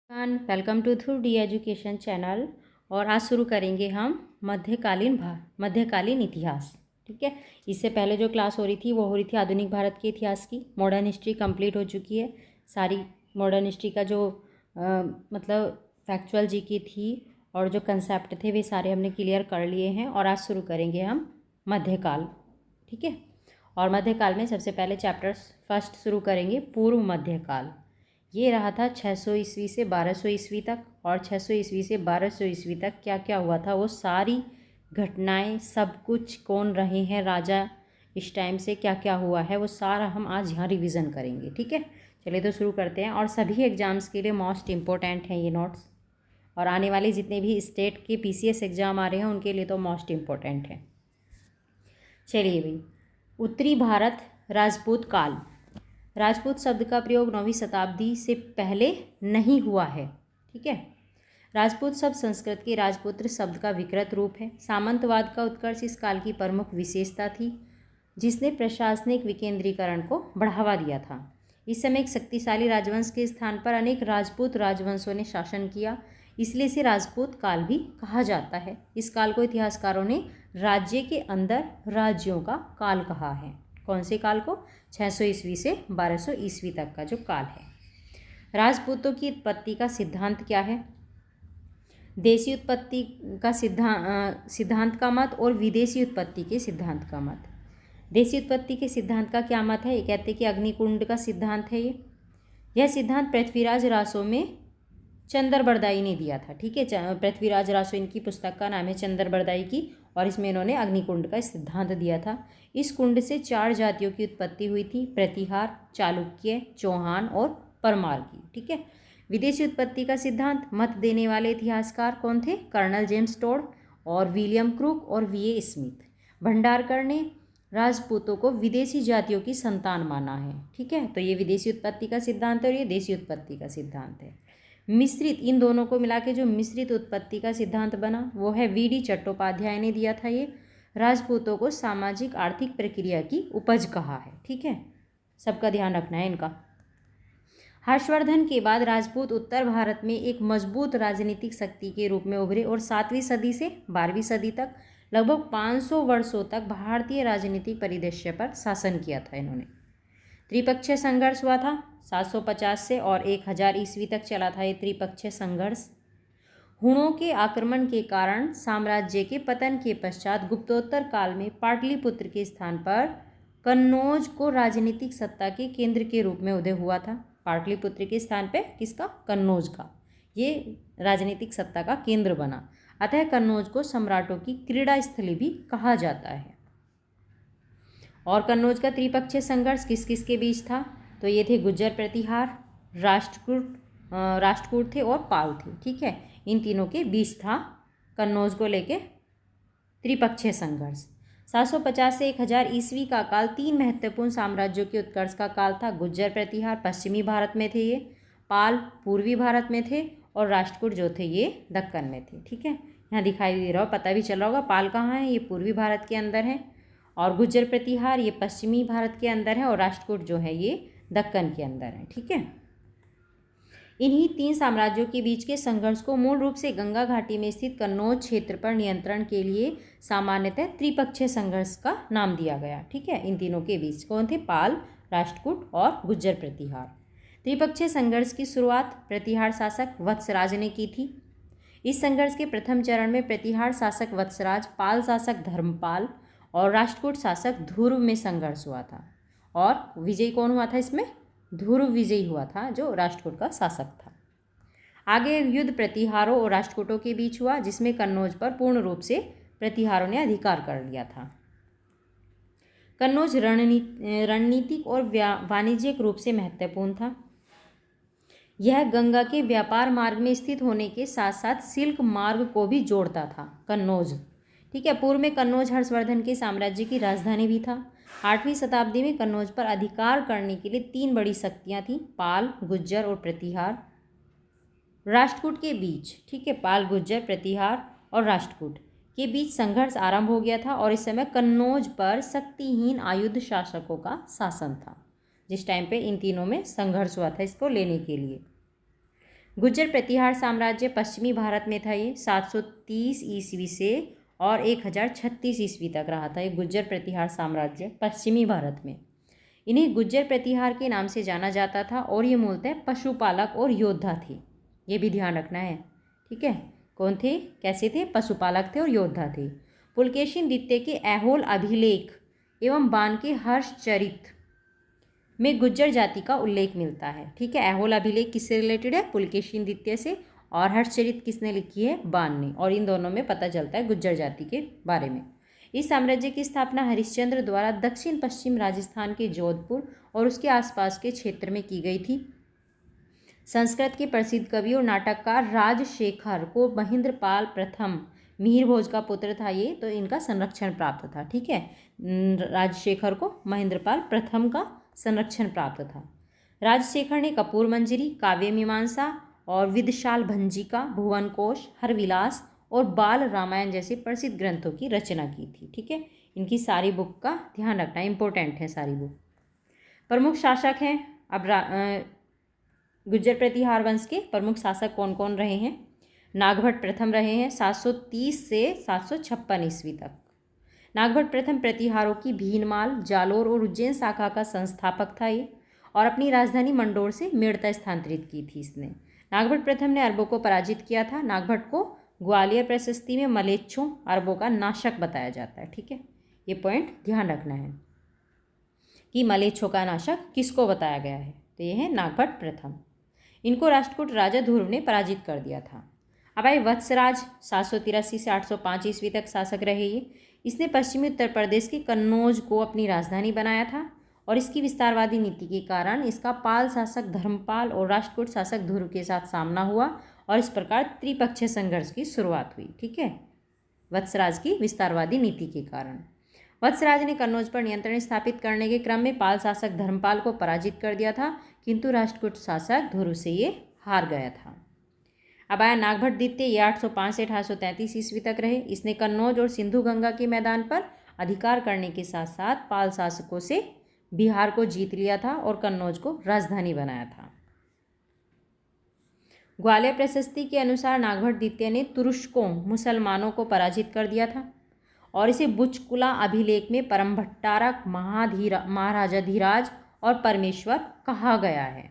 Welcome to through D education channel. और आज शुरू करेंगे हम मध्यकालीन इतिहास। ठीक है, इससे पहले जो क्लास हो रही थी वो हो रही थी आधुनिक भारत के इतिहास की। मॉडर्न हिस्ट्री कंप्लीट हो चुकी है सारी। मॉडर्न हिस्ट्री का जो मतलब फैक्चुअल जी की थी और जो कंसेप्ट थे वे सारे हमने क्लियर कर लिए हैं। और आज शुरू करेंगे हम मध्यकाल। ठीक है, और मध्यकाल में सबसे पहले चैप्टर्स फर्स्ट शुरू करेंगे पूर्व मध्यकाल। ये रहा था 600 ईस्वी से 1200 ईस्वी तक। और 600 ईस्वी से 1200 ईस्वी तक क्या क्या हुआ था वो सारी घटनाएं, सब कुछ, कौन रहे हैं राजा, इस टाइम से क्या क्या हुआ है वो सारा हम आज यहाँ रिवीजन करेंगे। ठीक है, चलिए तो शुरू करते हैं। और सभी एग्ज़ाम्स के लिए मोस्ट इम्पोर्टेंट हैं ये नोट्स, और आने वाले जितने भी स्टेट के पीसीएस एग्ज़ाम आ रहे हैं उनके लिए तो मोस्ट इम्पोर्टेंट है। चलिए भाई, उत्तरी भारत राजपूत काल। राजपूत शब्द का प्रयोग 9वीं शताब्दी से पहले नहीं हुआ है। ठीक है, राजपूत शब्द संस्कृत के राजपुत्र शब्द का विकृत रूप है। सामंतवाद का उत्कर्ष इस काल की प्रमुख विशेषता थी, जिसने प्रशासनिक विकेंद्रीकरण को बढ़ावा दिया था। इस समय एक शक्तिशाली राजवंश के स्थान पर अनेक राजपूत राजवंशों ने शासन किया, इसलिए इसे राजपूत काल भी कहा जाता है। इस काल को इतिहासकारों ने राज्य के अंदर राज्यों का काल कहा है। कौन से काल को? 600 ईस्वी से 1200 ईस्वी तक का जो काल है। राजपूतों की उत्पत्ति का सिद्धांत क्या है? देशी उत्पत्ति का सिद्धांत का मत और विदेशी उत्पत्ति के सिद्धांत का मत। देशी उत्पत्ति के सिद्धांत का क्या मत है? ये कहते हैं कि अग्निकुंड का सिद्धांत है। यह सिद्धांत पृथ्वीराज रासो में चंद्रबरदाई ने दिया था। ठीक है, पृथ्वीराज रासो इनकी पुस्तक का नाम है, चंद्रबरदाई की, और इसमें इन्होंने अग्निकुंड का सिद्धांत दिया था। इस कुंड से 4 जातियों की उत्पत्ति हुई थी: प्रतिहार, चालुक्य, चौहान और परमार की। ठीक है, विदेशी उत्पत्ति का सिद्धांत मत देने वाले इतिहासकार कौन थे? कर्नल जेम्स टोड और विलियम क्रूक और वीए स्मिथ। भंडारकर ने राजपूतों को विदेशी जातियों की संतान माना है। ठीक है, तो ये विदेशी उत्पत्ति का सिद्धांत है और ये देशी उत्पत्ति का सिद्धांत है। मिश्रित, इन दोनों को मिला के जो मिश्रित उत्पत्ति का सिद्धांत बना वो है वीडी चट्टोपाध्याय ने दिया था। ये राजपूतों को सामाजिक आर्थिक प्रक्रिया की उपज कहा है। ठीक है, सबका ध्यान रखना है इनका। हर्षवर्धन के बाद राजपूत उत्तर भारत में एक मजबूत राजनीतिक शक्ति के रूप में उभरे और 7वीं सदी से 12वीं सदी तक लगभग 500 वर्षों तक भारतीय राजनीतिक परिदृश्य पर शासन किया था इन्होंने। त्रिपक्षीय संघर्ष हुआ था 750 से और 1000 ईस्वी तक चला था ये त्रिपक्षीय संघर्ष। हुणों के आक्रमण के कारण साम्राज्य के पतन के पश्चात गुप्तोत्तर काल में पाटलिपुत्र के स्थान पर कन्नौज को राजनीतिक सत्ता के केंद्र के रूप में उदय हुआ था। पाटलिपुत्र के स्थान पे किसका? कन्नौज का। ये राजनीतिक सत्ता का केंद्र बना, अतः कन्नौज को सम्राटों की क्रीड़ा स्थली भी कहा जाता है। और कन्नौज का त्रिपक्षीय संघर्ष किस किस के बीच था? तो ये थे गुज्जर प्रतिहार, राष्ट्रकूट थे और पाल थे। ठीक है, इन तीनों के बीच था कन्नौज को लेके त्रिपक्षीय संघर्ष। 750 से 1000 ईस्वी का काल 3 महत्वपूर्ण साम्राज्यों के उत्कर्ष का काल था। गुज्जर प्रतिहार पश्चिमी भारत में थे, ये पाल पूर्वी भारत में थे, और राष्ट्रकूट जो थे ये दक्कन में थे। ठीक है, यहाँ दिखाई दे रहा हो, पता भी चल रहा होगा पाल कहाँ है, ये पूर्वी भारत के अंदर है, और गुज्जर प्रतिहार ये पश्चिमी भारत के अंदर है, और राष्ट्रकूट जो है ये दक्कन के अंदर है। ठीक है, इन्हीं 3 साम्राज्यों के बीच के संघर्ष को मूल रूप से गंगा घाटी में स्थित कन्नौज क्षेत्र पर नियंत्रण के लिए सामान्यतः त्रिपक्षीय संघर्ष का नाम दिया गया। ठीक है, इन तीनों के बीच कौन थे? पाल, राष्ट्रकूट और गुज्जर प्रतिहार। त्रिपक्षीय संघर्ष की शुरुआत प्रतिहार शासक वत्सराज ने की थी। इस संघर्ष के प्रथम चरण में प्रतिहार शासक वत्सराज, पाल शासक धर्मपाल और राष्ट्रकूट शासक ध्रुव में संघर्ष हुआ था। और विजयी कौन हुआ था इसमें? ध्रुव विजयी हुआ था, जो राष्ट्रकूट का शासक था। आगे युद्ध प्रतिहारों और राष्ट्रकूटों के बीच हुआ, जिसमें कन्नौज पर पूर्ण रूप से प्रतिहारों ने अधिकार कर लिया था। कन्नौज रणनीतिक और वाणिज्यिक रूप से महत्वपूर्ण था। यह गंगा के व्यापार मार्ग में स्थित होने के साथ साथ सिल्क मार्ग को भी जोड़ता था कन्नौज। ठीक है, पूर्व में कन्नौज हर्षवर्धन के साम्राज्य की राजधानी भी था। 8वीं शताब्दी में कन्नौज पर अधिकार करने के लिए 3 बड़ी शक्तियां थीं: पाल, गुज्जर और प्रतिहार। राष्ट्रकूट के बीच, ठीक है, पाल, गुज्जर, प्रतिहार और राष्ट्रकूट के बीच संघर्ष आरंभ हो गया था, और इस समय कन्नौज पर शक्तिहीन आयुध शासकों का शासन था, जिस टाइम पे इन तीनों में संघर्ष हुआ था इसको लेने के लिए। गुर्जर प्रतिहार साम्राज्य पश्चिमी भारत में था। ये 730 ईस्वी से और 1036 ईस्वी तक रहा था ये गुर्जर प्रतिहार साम्राज्य पश्चिमी भारत में। इन्हें गुर्जर प्रतिहार के नाम से जाना जाता था और ये मूलतः पशुपालक और योद्धा थे। ये भी ध्यान रखना है, ठीक है। कौन थे, कैसे थे? पशुपालक थे और योद्धा थे। पुलकेशिन द्वितीय के ऐहोल अभिलेख एवं बाण के हर्षचरित में गुर्जर जाति का उल्लेख मिलता है, ठीक है। ऐहोल अभिलेख किससे रिलेटेड है? पुलकेशिन द्वितीय से। और हर्षचरित किसने लिखी है? बाण ने। और इन दोनों में पता चलता है गुर्जर जाति के बारे में। इस साम्राज्य की स्थापना हरिश्चंद्र द्वारा दक्षिण पश्चिम राजस्थान के जोधपुर और उसके आसपास के क्षेत्र में की गई थी। संस्कृत के प्रसिद्ध कवि और नाटककार राजशेखर को महेंद्रपाल प्रथम मिहिर भोज का पुत्र था ये, तो इनका संरक्षण प्राप्त था, ठीक है। राजशेखर को महेंद्रपाल प्रथम का संरक्षण प्राप्त था। राजशेखर ने कपूर मंजरी, काव्य मीमांसा और विदशाल भंजिका, भुवन कोश, हरविलास और बाल रामायण जैसे प्रसिद्ध ग्रंथों की रचना की थी, ठीक है। इनकी सारी बुक का ध्यान रखना, इंपॉर्टेंट है सारी बुक। प्रमुख शासक हैं अब गुर्जर प्रतिहार वंश के प्रमुख शासक कौन कौन रहे हैं? नागभट्ट प्रथम रहे हैं 730 से 756 ईस्वी तक। नागभट्ट प्रथम प्रतिहारों की भीनमाल, जालोर और उज्जैन शाखा का संस्थापक था ये, और अपनी राजधानी मंडोर से मेड़ता स्थानांतरित की थी इसने। नागभट्ट प्रथम ने अरबों को पराजित किया था। नागभट्ट को ग्वालियर प्रशस्ति में मलेच्छों अरबों का नाशक बताया जाता है, ठीक है। ये पॉइंट ध्यान रखना है कि मलेच्छों का नाशक किसको बताया गया है, तो ये है नागभट्ट प्रथम। इनको राष्ट्रकूट राजा ध्रुव ने पराजित कर दिया था। अब आए वत्सराज 783 से 805 ईस्वी तक शासक रहे ये। इसने पश्चिमी उत्तर प्रदेश के कन्नौज को अपनी राजधानी बनाया था, और इसकी विस्तारवादी नीति के कारण इसका पाल शासक धर्मपाल और राष्ट्रकूट शासक ध्रुव के साथ सामना हुआ, और इस प्रकार त्रिपक्षीय संघर्ष की शुरुआत हुई, ठीक है, वत्सराज की विस्तारवादी नीति के कारण। वत्सराज ने कन्नौज पर नियंत्रण स्थापित करने के क्रम में पाल शासक धर्मपाल को पराजित कर दिया था, किंतु राष्ट्रकूट शासक ध्रुव से ये हार गया था। अब आया नागभट्ट द्वितीय, ये 805 से 833 ईस्वी तक रहे। इसने कन्नौज और सिंधु गंगा के मैदान पर अधिकार करने के साथ साथ पाल शासकों से बिहार को जीत लिया था और कन्नौज को राजधानी बनाया था। ग्वालियर प्रशस्ति के अनुसार नागभट्ट द्वितीय ने तुरुष्कों मुसलमानों को पराजित कर दिया था, और इसे बुचकुला अभिलेख में परमभट्टारक, महाराजाधिराज और परमेश्वर कहा गया है,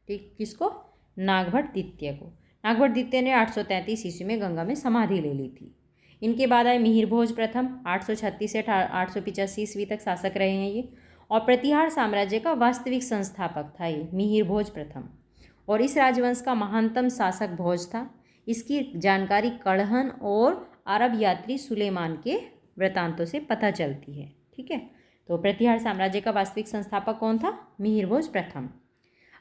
ठीक। किसको? नागभट्ट द्वितीय को। नागभट्ट द्वितीय ने 833 ईस्वी में गंगा में समाधि ले ली थी। इनके बाद आए मिहिर भोज प्रथम, 836 से 885 ईस्वी तक शासक रहे हैं ये, और प्रतिहार साम्राज्य का वास्तविक संस्थापक था ये मिहिर भोज प्रथम, और इस राजवंश का महानतम शासक भोज था। इसकी जानकारी कड़हन और अरब यात्री सुलेमान के वृत्तांतों से पता चलती है, ठीक है। तो प्रतिहार साम्राज्य का वास्तविक संस्थापक कौन था? मिहिर भोज प्रथम।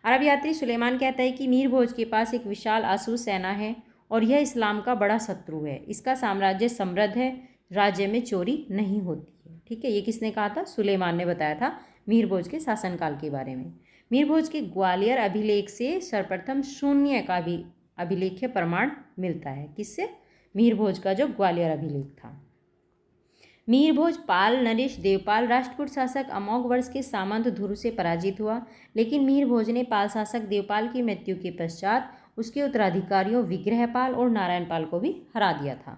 अरब यात्री सुलेमान कहता है कि मिहिर भोज के पास एक विशाल आसू सेना है और यह इस्लाम का बड़ा शत्रु है। इसका साम्राज्य समृद्ध है, राज्य में चोरी नहीं होती है, ठीक है। ये किसने कहा था? सुलेमान ने बताया था मिहिर भोज के शासनकाल के बारे में। मिहिर भोज के ग्वालियर अभिलेख से सर्वप्रथम शून्य का भी अभिलेख्य प्रमाण मिलता है। किससे? मिहिर भोज का जो ग्वालियर अभिलेख था। मिहिर भोज पाल नरेश देवपाल राष्ट्रकूट शासक अमोघ वर्ष के सामंत ध्रुव से पराजित हुआ, लेकिन मिहिर भोज ने पाल शासक देवपाल की मृत्यु के पश्चात उसके उत्तराधिकारियों विग्रहपाल और नारायणपाल को भी हरा दिया था।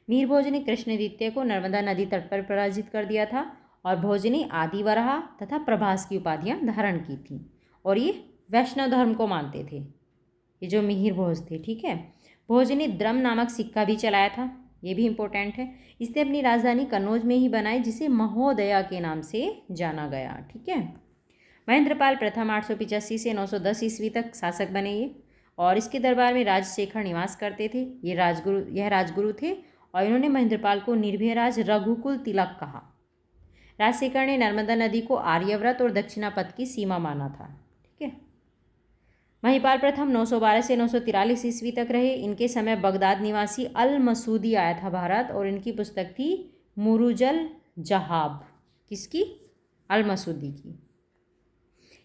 मिहिर भोज ने कृष्ण द्वितीय को नर्मदा नदी तट पर पराजित कर दिया था, और भोज ने आदि वराह तथा प्रभास की उपाधियां धारण की थीं, और ये वैष्णव धर्म को मानते थे, ये जो मिहिर भोज थे, ठीक है। भोज ने द्रम नामक सिक्का भी चलाया था, ये भी इम्पोर्टेंट है। इसने अपनी राजधानी कन्नौज में ही बनाई, जिसे महोदया के नाम से जाना गया, ठीक है। महेंद्रपाल प्रथम 885 से 910 ईस्वी तक शासक बने ये, और इसके दरबार में राजशेखर निवास करते थे। यह राजगुरु थे, और इन्होंने महेंद्रपाल को निर्भयराज रघुकुल तिलक कहा। राजशेखर ने नर्मदा नदी को आर्यव्रत और दक्षिणापथ की सीमा माना था, ठीक है। महिपाल प्रथम 912 से 943 ईस्वी तक रहे। इनके समय बगदाद निवासी अल मसूदी आया था भारत, और इनकी पुस्तक थी मुरुजल जहाब। किसकी? अल मसूदी की।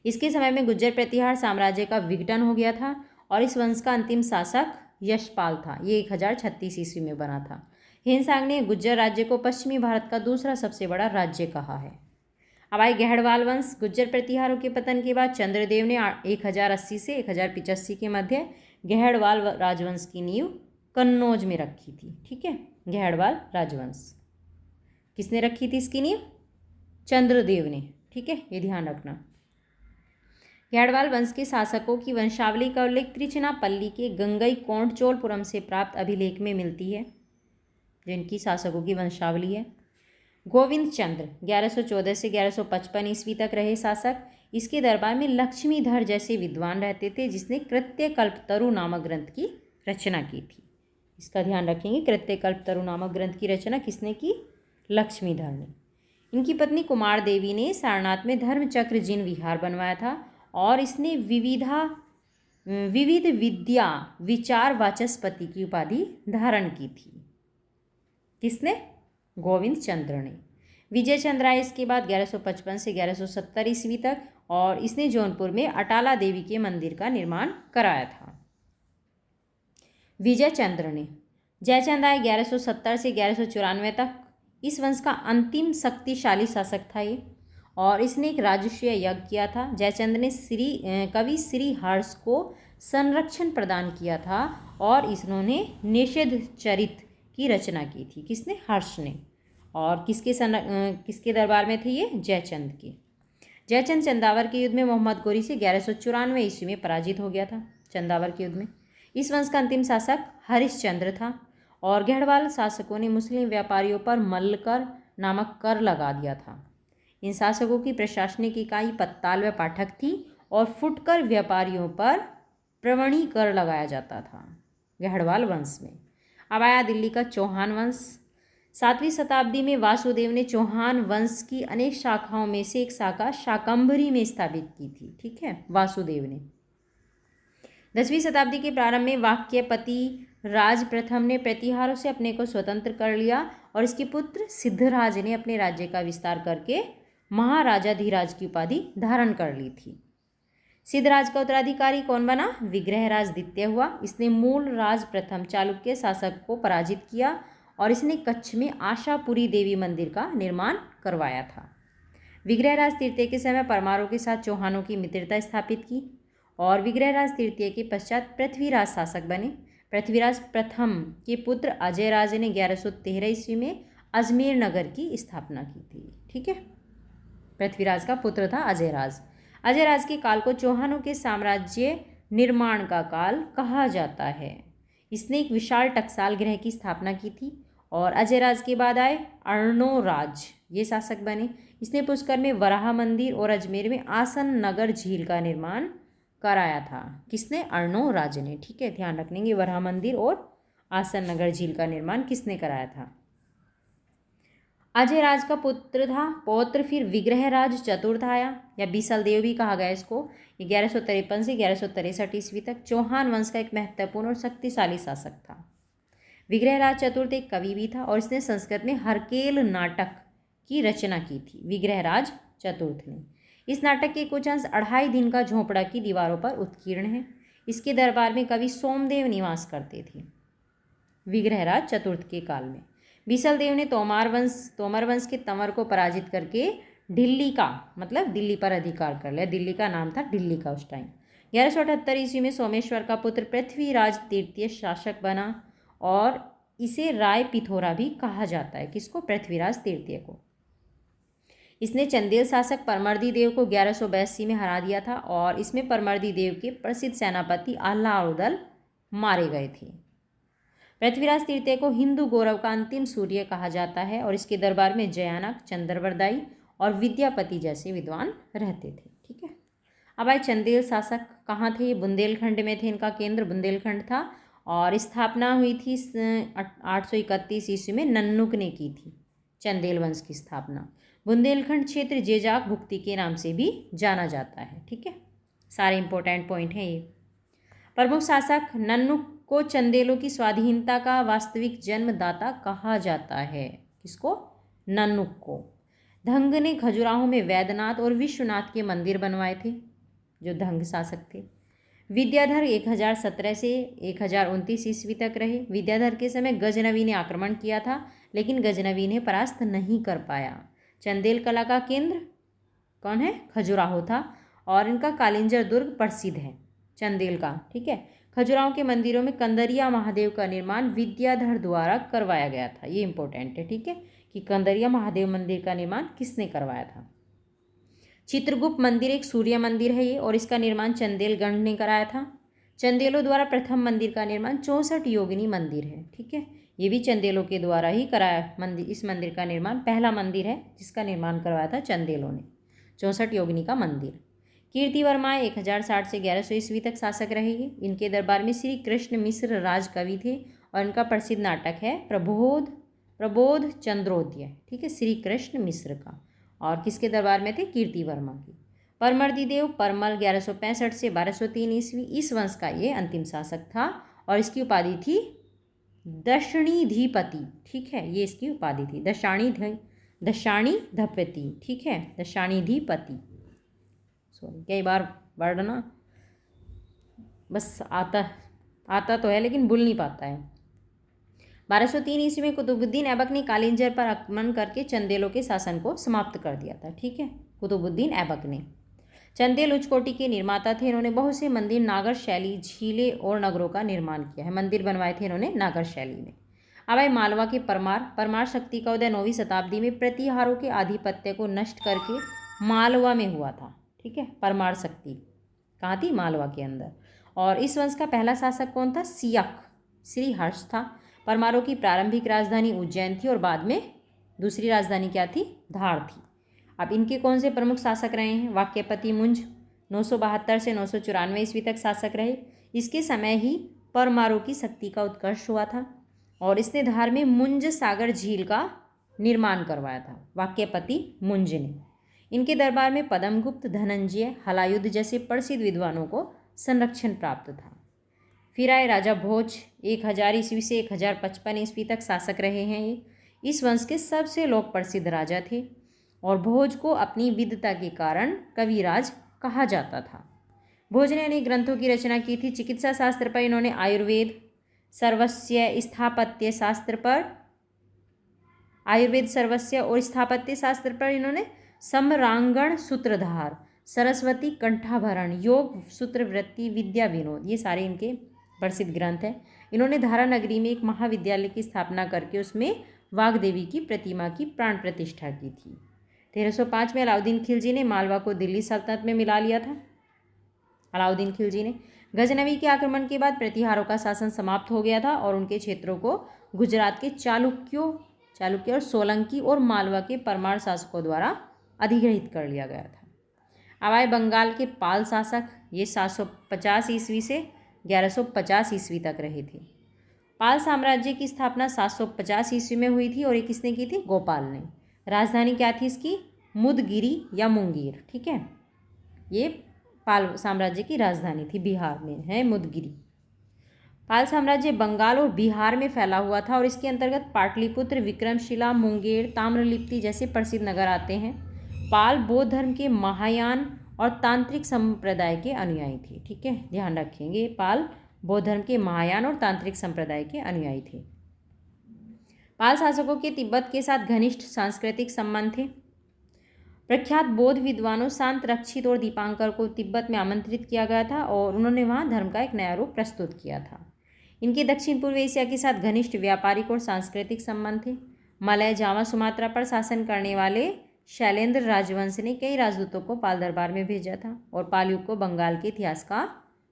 इसके समय में गुर्जर प्रतिहार साम्राज्य का विघटन हो गया था, और इस वंश का अंतिम शासक यशपाल था। ये 1036 ईस्वी में बना था। हेनसांग ने गुर्जर राज्य को पश्चिमी भारत का दूसरा सबसे बड़ा राज्य कहा है। अब आए गहड़वाल वंश। गुर्जर प्रतिहारों के पतन के बाद चंद्रदेव ने 1080 से 1085 के मध्य गहड़वाल राजवंश की नींव कन्नौज में रखी थी। ठीक है, गहड़वाल राजवंश किसने रखी थी इसकी नींव? चंद्रदेव ने। ठीक है, ये ध्यान रखना। गहड़वाल वंश के शासकों की वंशावली का उल्लेख त्रिचिनापल्ली के गंगई कोंडचोलपुरम से प्राप्त अभिलेख में मिलती है, जिनकी शासकों की वंशावली है। गोविंद चंद्र 1114 से 1155 ईस्वी तक रहे शासक। इसके दरबार में लक्ष्मीधर जैसे विद्वान रहते थे, जिसने कृत्यकल्पतरु नामक ग्रंथ की रचना की थी। इसका ध्यान रखेंगे, कृत्यकल्पतरु नामक ग्रंथ की रचना किसने की? लक्ष्मीधर ने। इनकी पत्नी कुमार देवी ने सारनाथ में धर्मचक्र जिन विहार बनवाया था और इसने विविध विद्या विचार वाचस्पति की उपाधि धारण की थी। किसने? गोविंद चंद्र ने। विजय चंद्र आए इसके बाद 1155 से 1170 ईस्वी तक, और इसने जौनपुर में अटाला देवी के मंदिर का निर्माण कराया था। विजय चंद्र ने। जयचंद आए 1170 से 1194 तक। इस वंश का अंतिम शक्तिशाली शासक था ये, और इसने एक राजसूय यज्ञ किया था। जयचंद ने कवि श्री हर्ष को संरक्षण प्रदान किया था और इन्होंने निषेध चरित की रचना की थी। किसने? हर्ष ने। और किसके दरबार में थे ये? जयचंद के। जयचंद चंदावर के युद्ध में मोहम्मद गोरी से 1194 ईस्वी में पराजित हो गया था। चंदावर के युद्ध में इस वंश का अंतिम शासक हरिश्चंद्र था, और गढ़वाल शासकों ने मुस्लिम व्यापारियों पर मल्लकर नामक कर लगा दिया था। इन शासकों की प्रशासनिक इकाई पत्ताल व पाठक थी, और फुटकर व्यापारियों पर प्रवणी कर लगाया जाता था गढ़वाल वंश में। अब आया दिल्ली का चौहान वंश। 7वीं शताब्दी में वासुदेव ने चौहान वंश की अनेक शाखाओं में से एक शाखा शाकंभरी में स्थापित की थी। ठीक है, वासुदेव ने। 10वीं शताब्दी के प्रारंभ में वाक्यपति राज प्रथम ने प्रतिहारों से अपने को स्वतंत्र कर लिया, और इसके पुत्र सिद्धराज ने अपने राज्य का विस्तार करके महाराजाधिराज की उपाधि धारण कर ली थी। सिद्धराज का उत्तराधिकारी कौन बना? विग्रहराज द्वितीय हुआ। इसने मूल राज प्रथम चालुक्य शासक को पराजित किया, और इसने कच्छ में आशापुरी देवी मंदिर का निर्माण करवाया था। विग्रहराज तृतीय के समय परमारों के साथ चौहानों की मित्रता स्थापित की, और विग्रहराज तृतीय के पश्चात पृथ्वीराज शासक बने। पृथ्वीराज प्रथम के पुत्र अजयराज ने 1113 ईस्वी में अजमेर नगर की स्थापना की थी। ठीक है, पृथ्वीराज का पुत्र था अजयराज। अजयराज के काल को चौहानों के साम्राज्य निर्माण का काल कहा जाता है। इसने एक विशाल टकसाल गृह की स्थापना की थी, और अजयराज के बाद आए अर्णोराज, ये शासक बने। इसने पुष्कर में वराह मंदिर और अजमेर में आसन नगर झील का निर्माण कराया था। किसने? अर्णोराज ने। ठीक है, ध्यान रखेंगे, वराह मंदिर और आसन नगर झील का निर्माण किसने कराया था? अजयराज का पुत्र था पौत्र, फिर विग्रहराज चतुर्थ आया, या बीसल देव भी कहा गया इसको। 1153 से 1163 ईस्वी तक चौहान वंश का एक महत्वपूर्ण और शक्तिशाली शासक था। विग्रहराज चतुर्थ एक कवि भी था, और इसने संस्कृत में हरकेल नाटक की रचना की थी। विग्रहराज चतुर्थ ने। इस नाटक के कुछ अंश 2.5 दिन का झोंपड़ा की दीवारों पर उत्कीर्ण है। इसके दरबार में कवि सोमदेव निवास करते थे विग्रहराज चतुर्थ के काल में। बीसलदेव ने तोमर वंश के तंवर को पराजित करके ढिल्ली का, मतलब दिल्ली पर अधिकार कर लिया। दिल्ली का नाम था ढिल्ली का उस टाइम। 1178 ईस्वी में सोमेश्वर का पुत्र पृथ्वीराज तृतीय शासक बना, और इसे राय पिथोरा भी कहा जाता है। किसको? पृथ्वीराज तृतीय को। इसने चंदेल शासक परमर्दी देव को 1182 में हरा दिया था, और इसमें परमर्दी देव के प्रसिद्ध सेनापति अल्लाउदल मारे गए थे। पृथ्वीराज तृतीय को हिंदू गौरव का अंतिम सूर्य कहा जाता है, और इसके दरबार में जयानक, चंद्रवरदाई और विद्यापति जैसे विद्वान रहते थे। ठीक है, अब आए चंदेल शासक। कहाँ थे? बुंदेलखंड में थे, इनका केंद्र बुंदेलखंड था, और स्थापना हुई थी 831 ईस्वी में नन्नुक ने की थी चंदेल वंश की स्थापना। बुंदेलखंड क्षेत्र जेजाक भुक्ति के नाम से भी जाना जाता है। ठीक है, सारे इंपॉर्टेंट पॉइंट हैं ये। प्रमुख शासक नन्नुक को चंदेलों की स्वाधीनता का वास्तविक जन्मदाता कहा जाता है। किसको? नन्नुक को। धंग ने खजुराहो में वैद्यनाथ और विश्वनाथ के मंदिर बनवाए थे, जो धंग शासक थे। विद्याधर 1017 से 1029 ईस्वी तक रहे। विद्याधर के समय गजनवी ने आक्रमण किया था, लेकिन गजनवी ने परास्त नहीं कर पाया। चंदेल कला का केंद्र कौन है? खजुराहो था, और इनका कालिंजर दुर्ग प्रसिद्ध है चंदेल का। ठीक है, खजुराहो के मंदिरों में कंदरिया महादेव का निर्माण विद्याधर द्वारा करवाया गया था। ये इंपॉर्टेंट है, ठीक है, कि कंदरिया महादेव मंदिर का निर्माण किसने करवाया था। चित्रगुप्त मंदिर एक सूर्य मंदिर है ये, और इसका निर्माण चंदेलगढ़ ने कराया था। चंदेलों द्वारा प्रथम मंदिर का निर्माण 64 योगिनी मंदिर है, ठीक है, ये भी चंदेलों के द्वारा ही कराया मंदिर। इस मंदिर का निर्माण पहला मंदिर है जिसका निर्माण करवाया था चंदेलों ने, 64 योगिनी का मंदिर। कीर्तिवर्मा 1060 से 1100 ईस्वी तक शासक रहे। इनके दरबार में श्री कृष्ण मिश्र राजकवि थे और इनका प्रसिद्ध नाटक है प्रबोध चंद्रोदय, ठीक है, श्री कृष्ण मिश्र का। और किसके दरबार में थे? कीर्तिवर्मा की। परमर्दिदेव परमल 1165 से 1203 ईस्वी, इस वंश का ये अंतिम शासक था और इसकी उपाधि थी दक्षिणीधिपति, ठीक है, ये इसकी उपाधि थी दशाणीधपति, ठीक है, दशाणीधिपति। सॉरी, कई बार वर्ड ना बस आता तो है लेकिन भूल नहीं पाता है। 1203 ईस्वी में कुतुबुद्दीन ऐबक ने कालिंजर पर आक्रमण करके चंदेलों के शासन को समाप्त कर दिया था, ठीक है, कुतुबुद्दीन ऐबक ने। चंदेल उच्चकोटि के निर्माता थे। इन्होंने बहुत से मंदिर, नागर शैली, झीलें और नगरों का निर्माण किया है। मंदिर बनवाए थे इन्होंने नागर शैली में। अब आए मालवा के परमार शक्ति का उदय 9वीं शताब्दी में प्रतिहारों के आधिपत्य को नष्ट करके मालवा में हुआ था, ठीक है। परमार शक्ति कहाँ थी? मालवा के अंदर। और इस वंश का पहला शासक कौन था? सियक श्री हर्ष था। परमारों की प्रारंभिक राजधानी उज्जैन थी और बाद में दूसरी राजधानी क्या थी? धार थी। अब इनके कौन से प्रमुख शासक रहे हैं? वाक्यपति मुंज 972 से 994 ईस्वी तक शासक रहे। इसके समय ही परमारों की शक्ति का उत्कर्ष हुआ था और इसने धार में मुंज सागर झील का निर्माण करवाया था, वाक्यपति मुंज ने। इनके दरबार में पद्मगुप्त, धनंजय, हलायुद्ध जैसे प्रसिद्ध विद्वानों को संरक्षण प्राप्त था। फिर आए राजा भोज 1000 ईस्वी से 1055 ईस्वी तक शासक रहे हैं। ये इस वंश के सबसे लोक प्रसिद्ध राजा थे और भोज को अपनी विद्वता के कारण कविराज कहा जाता था। भोज ने अनेक ग्रंथों की रचना की थी। चिकित्सा शास्त्र पर इन्होंने आयुर्वेद सर्वस्य, स्थापत्य शास्त्र पर और स्थापत्य शास्त्र पर इन्होंने सम्रांगण सूत्रधार, सरस्वती कंठाभरण, योग सूत्रवृत्ति, विद्या विनोद, ये सारे इनके प्रसिद्ध ग्रंथ हैं। इन्होंने धारा नगरी में एक महाविद्यालय की स्थापना करके उसमें वाग्देवी की प्रतिमा की प्राण प्रतिष्ठा की थी। 1305 में अलाउद्दीन खिलजी ने मालवा को दिल्ली सल्तनत में मिला लिया था। अलाउद्दीन खिलजी ने गजनवी के आक्रमण के बाद प्रतिहारों का शासन समाप्त हो गया था और उनके क्षेत्रों को गुजरात के चालुक्य और सोलंकी और मालवा के परमार शासकों द्वारा अधिग्रहित कर लिया गया था। अब आए बंगाल के पाल शासक। ये 750 ईस्वी से 1150 ईस्वी तक रहे थे। पाल साम्राज्य की स्थापना 750 ईस्वी में हुई थी और ये किसने की थी? गोपाल ने। राजधानी क्या थी इसकी? मुदगिरी या मुंगेर, ठीक है, ये पाल साम्राज्य की राजधानी थी, बिहार में है मुदगिरी। पाल साम्राज्य बंगाल और बिहार में फैला हुआ था और इसके अंतर्गत पाटलिपुत्र, विक्रमशिला, मुंगेर, ताम्रलिप्ति जैसे प्रसिद्ध नगर आते हैं। पाल बौद्ध धर्म के महायान और तांत्रिक संप्रदाय के अनुयायी थे, ठीक है, ध्यान रखेंगे। पाल बौद्ध धर्म के महायान और तांत्रिक संप्रदाय के अनुयायी थे। पाल शासकों के तिब्बत के साथ घनिष्ठ सांस्कृतिक संबंध थे। प्रख्यात बौद्ध विद्वानों शांत, रक्षित और दीपांकर को तिब्बत में आमंत्रित किया गया था और उन्होंने वहां धर्म का एक नया रूप प्रस्तुत किया था। इनके दक्षिण पूर्व एशिया के साथ घनिष्ठ व्यापारिक और सांस्कृतिक संबंध थे। मलय, जावा, सुमात्रा पर शासन करने वाले शैलेंद्र राजवंश ने कई राजदूतों को पाल दरबार में भेजा था और पाल युग को बंगाल के इतिहास का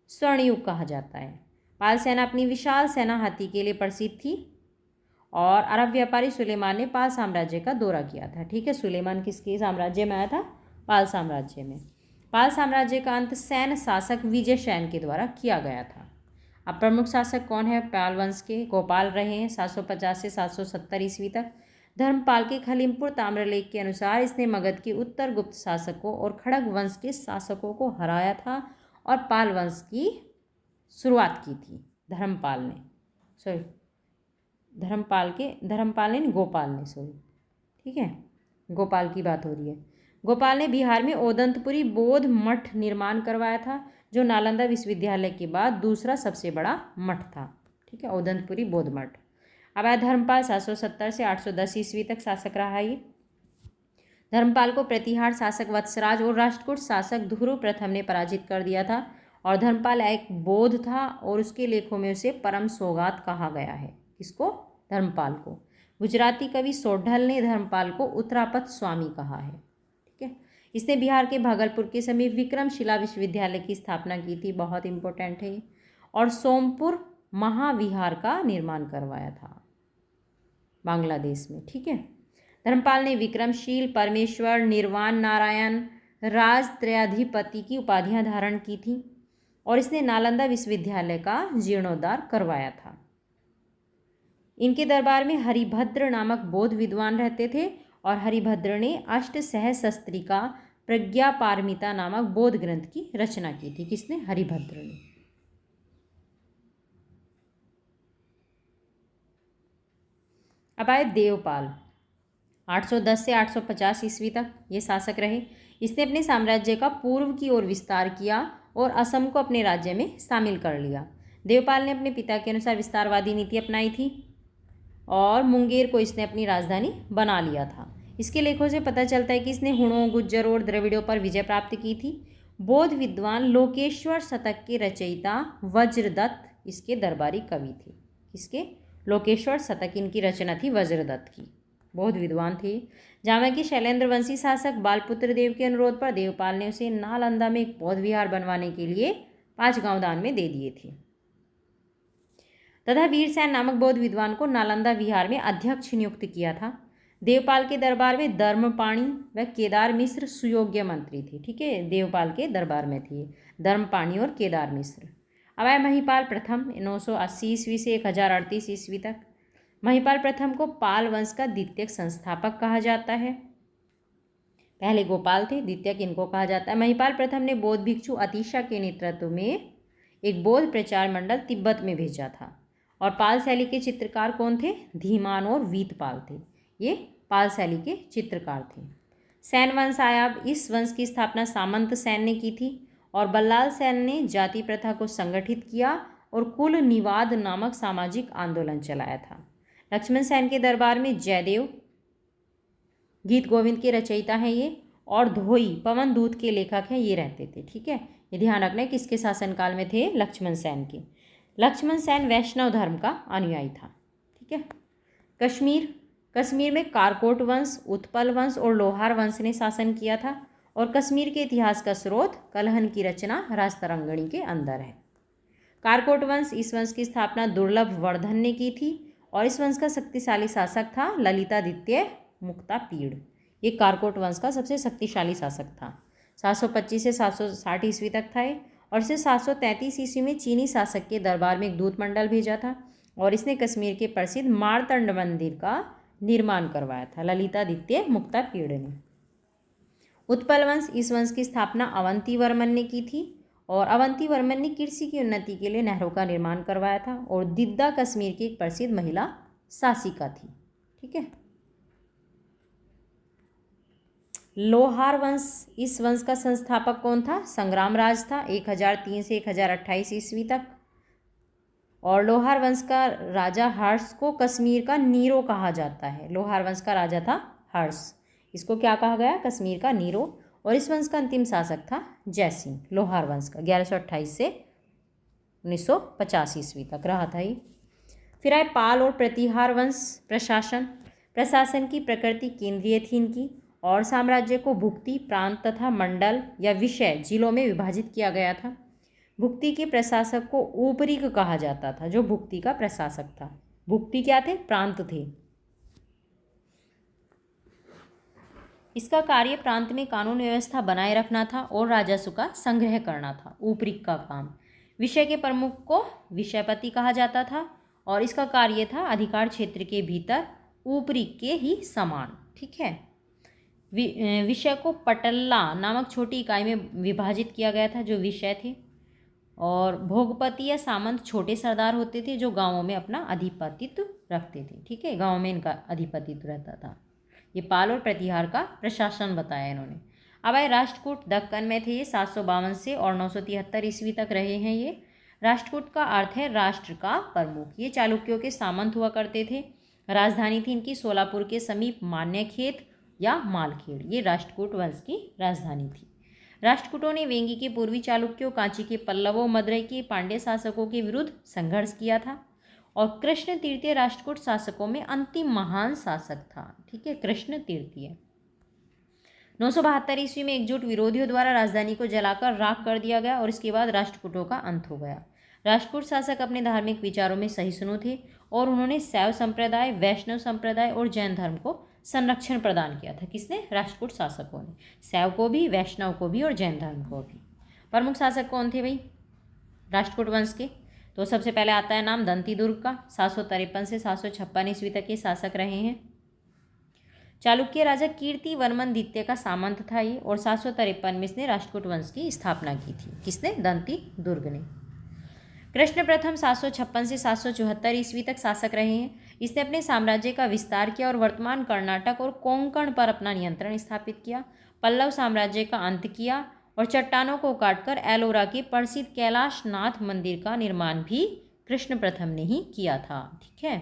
स्वर्ण युग कहा जाता है। पाल सेना अपनी विशाल सेना हाथी के लिए प्रसिद्ध थी और अरब व्यापारी सुलेमान ने पाल साम्राज्य का दौरा किया था, ठीक है। सुलेमान किसके साम्राज्य में आया था? पाल साम्राज्य में। पाल साम्राज्य का अंत सैन्य शासक विजय सैन के द्वारा किया गया था। अब प्रमुख शासक कौन है पाल वंश के? गोपाल रहे हैं 750 से 770 ईस्वी तक। धर्मपाल के खलीमपुर ताम्रलेख के अनुसार इसने मगध के उत्तर गुप्त शासकों और खड़ग वंश के शासकों को हराया था और पाल वंश की शुरुआत की थी धर्मपाल ने, गोपाल ने, ठीक है, गोपाल की बात हो रही है। गोपाल ने बिहार में ओदंतपुरी बौद्ध मठ निर्माण करवाया था जो नालंदा विश्वविद्यालय के बाद दूसरा सबसे बड़ा मठ था, ठीक है, ओदंतपुरी बौद्ध मठ। अब आया धर्मपाल 770 से 810 ईस्वी तक शासक रहा ये। धर्मपाल को प्रतिहार शासक वत्सराज और राष्ट्रकूट शासक ध्रुव प्रथम ने पराजित कर दिया था और धर्मपाल एक बौद्ध था और उसके लेखों में उसे परम सौगात कहा गया है। किसको? धर्मपाल को। गुजराती कवि सोढल ने धर्मपाल को उत्तरापद स्वामी कहा है। ठीक है। इसने बिहार के भागलपुर के समीप विक्रमशिला विश्वविद्यालय की स्थापना की थी, बहुत इंपॉर्टेंट है, और सोमपुर महाविहार का निर्माण करवाया था बांग्लादेश में। ठीक है। धर्मपाल ने विक्रमशील, परमेश्वर, निर्वाण, नारायण, राजत्रयाधिपति की उपाधियां धारण की थी और इसने नालंदा विश्वविद्यालय का जीर्णोद्धार करवाया था। इनके दरबार में हरिभद्र नामक बौद्ध विद्वान रहते थे और हरिभद्र ने अष्टसहस्त्रिका प्रज्ञा पारमिता नामक बौद्ध ग्रंथ की रचना की थी। किसने? हरिभद्र ने। अब आए देवपाल। 810 से 850 ईस्वी तक ये शासक रहे। इसने अपने साम्राज्य का पूर्व की ओर विस्तार किया और असम को अपने राज्य में शामिल कर लिया। देवपाल ने अपने पिता के अनुसार विस्तारवादी नीति अपनाई थी और मुंगेर को इसने अपनी राजधानी बना लिया था। इसके लेखों से पता चलता है कि इसने हुणों, गुज्जरों और द्रविड़ों पर विजय प्राप्त की थी। बौद्ध विद्वान लोकेश्वर शतक के रचयिता वज्रदत्त इसके दरबारी कवि थे। किसके? लोकेश्वर शतक इनकी रचना थी वज्रदत्त की। बौद्ध विद्वान थे। जावा के शैलेंद्र वंशी शासक बालपुत्र देव के अनुरोध पर देवपाल ने उसे नालंदा में एक बौद्ध विहार बनवाने के लिए 5 गांव दान में दे दिए थे तथा वीरसेन नामक बौद्ध विद्वान को नालंदा विहार में अध्यक्ष नियुक्त किया था। देवपाल के दरबार में धर्मपाणि व केदार मिश्र सुयोग्य मंत्री थे। ठीक है। देवपाल के दरबार में थे धर्मपाणि और केदार मिश्र। अब आए महिपाल प्रथम 980 ईस्वी से 1038 ईस्वी तक। महिपाल प्रथम को पाल वंश का द्वितीयक संस्थापक कहा जाता है। पहले गोपाल थे, द्वितीयक इनको कहा जाता है। महिपाल प्रथम ने बौद्ध भिक्षु अतिशा के नेतृत्व में एक बौद्ध प्रचार मंडल तिब्बत में भेजा था। और पाल शैली के चित्रकार कौन थे? धीमान और वीतपाल थे। ये पाल शैली के चित्रकार थे। सैन वंश आया। इस वंश की स्थापना सामंत सैन ने की थी और बल्लाल सैन ने जाति प्रथा को संगठित किया और कुल निवाद नामक सामाजिक आंदोलन चलाया था। लक्ष्मण सैन के दरबार में जयदेव गीत गोविंद के रचयिता हैं ये, और धोई पवन दूत के लेखक हैं, ये रहते थे। ठीक है। ये ध्यान रखना है किसके शासनकाल में थे? लक्ष्मण सैन के। लक्ष्मण सैन वैष्णव धर्म का अनुयायी था। ठीक है। कश्मीर में कारकोट वंश, उत्पल वंश और लोहार वंश ने शासन किया था और कश्मीर के इतिहास का स्रोत कलहन की रचना राजतरंगिणी के अंदर है। कारकोट वंश, इस वंश की स्थापना दुर्लभ वर्धन ने की थी और इस वंश का शक्तिशाली शासक था ललितादित्य मुक्तापीड़। ये कारकोट वंश का सबसे शक्तिशाली शासक था। 725 से 760 ईस्वी तक था और इसे 733 ईस्वी में चीनी शासक के दरबार में एक दूत मंडल भेजा था और इसने कश्मीर के प्रसिद्ध मारतंड मंदिर का निर्माण करवाया था ललितादित्य मुक्तापीड़ ने। उत्पल वंश, इस वंश की स्थापना अवंती वर्मन ने की थी और अवंती वर्मन ने कृषि की उन्नति के लिए नहरों का निर्माण करवाया था और दिद्दा कश्मीर की एक प्रसिद्ध महिला शासिका थी। ठीक है। लोहार वंश, इस वंश का संस्थापक कौन था? संग्रामराज था। 1003 से 1028 ईस्वी तक। और लोहार वंश का राजा हर्ष को कश्मीर का नीरो कहा जाता है। लोहार वंश का राजा था हर्ष, इसको क्या कहा गया? कश्मीर का नीरो। और इस वंश का अंतिम शासक था जयसिंह। लोहार वंश का 1128 से 1950 ईस्वी तक रहा था ये। फिर आए पाल और प्रतिहार वंश। प्रशासन की प्रकृति केंद्रीय थी इनकी और साम्राज्य को भुक्ति, प्रांत तथा मंडल या विषय जिलों में विभाजित किया गया था। भुक्ति के प्रशासक को ऊपरीक कहा जाता था, जो भुक्ति का प्रशासक था। भुक्ति क्या थे? प्रांत थे। इसका कार्य प्रांत में कानून व्यवस्था बनाए रखना था और राजस्व का संग्रह करना था। ऊपरीक का काम। विषय के प्रमुख को विषयपति कहा जाता था और इसका कार्य था अधिकार क्षेत्र के भीतर ऊपरीक के ही समान। ठीक है। विषय को पटल्ला नामक छोटी इकाई में विभाजित किया गया था, जो विषय थे। और भोगपति या सामंत छोटे सरदार होते थे जो गांवों में अपना अधिपतित्व रखते थे। ठीक है। गांव में इनका अधिपतित्व रहता था। ये पाल और प्रतिहार का प्रशासन बताया इन्होंने। अब आए राष्ट्रकूट। दक्कन में थे ये। 752 से और 973 ईस्वी तक रहे हैं ये। राष्ट्रकूट का अर्थ है राष्ट्र का प्रमुख। ये चालुक्यों के सामंत हुआ करते थे। राजधानी थी इनकी सोलापुर के समीप मान्यखेत या मालखेड़। ये राष्ट्रकूट वंश की राजधानी थी। राष्ट्रकूटों ने वेंगी के पूर्वी चालुक्यों, कांची के पल्लवों, मदुरई के पांड्य शासकों के विरुद्ध संघर्ष किया था। और कृष्ण तृतीय राष्ट्रकूट शासकों में अंतिम महान शासक था। ठीक है, कृष्ण तृतीय। 972 ईस्वी में एकजुट विरोधियों द्वारा राजधानी को जलाकर राख कर दिया गया और इसके बाद राष्ट्रकूटों का अंत हो गया। राष्ट्रकूट शासक अपने धार्मिक विचारों में सहिष्णु थे और उन्होंने शैव संप्रदाय, वैष्णव संप्रदाय और जैन धर्म को संरक्षण प्रदान किया था। किसने? राष्ट्रकूट शासकों ने। शैव को भी, वैष्णव को भी और जैन धर्म को भी। प्रमुख शासक कौन थे भाई राष्ट्रकूट वंश के? तो सबसे पहले आता है नाम दंती दुर्ग का। 753 से 756 ईस्वी तक ये शासक रहे हैं। चालुक्य राजा कीर्ति वर्मन द्वितीय का सामंत था ये, और 753 में इसने राष्ट्रकूट वंश की स्थापना की थी। किसने? दंती दुर्ग ने। कृष्ण प्रथम 756 से 774 ईस्वी तक शासक रहे हैं। इसने अपने साम्राज्य का विस्तार किया और वर्तमान कर्नाटक और कोंकण पर अपना नियंत्रण स्थापित किया। पल्लव साम्राज्य का अंत किया और चट्टानों को काटकर एलोरा के प्रसिद्ध कैलाशनाथ मंदिर का निर्माण भी कृष्ण प्रथम ने ही किया था। ठीक है।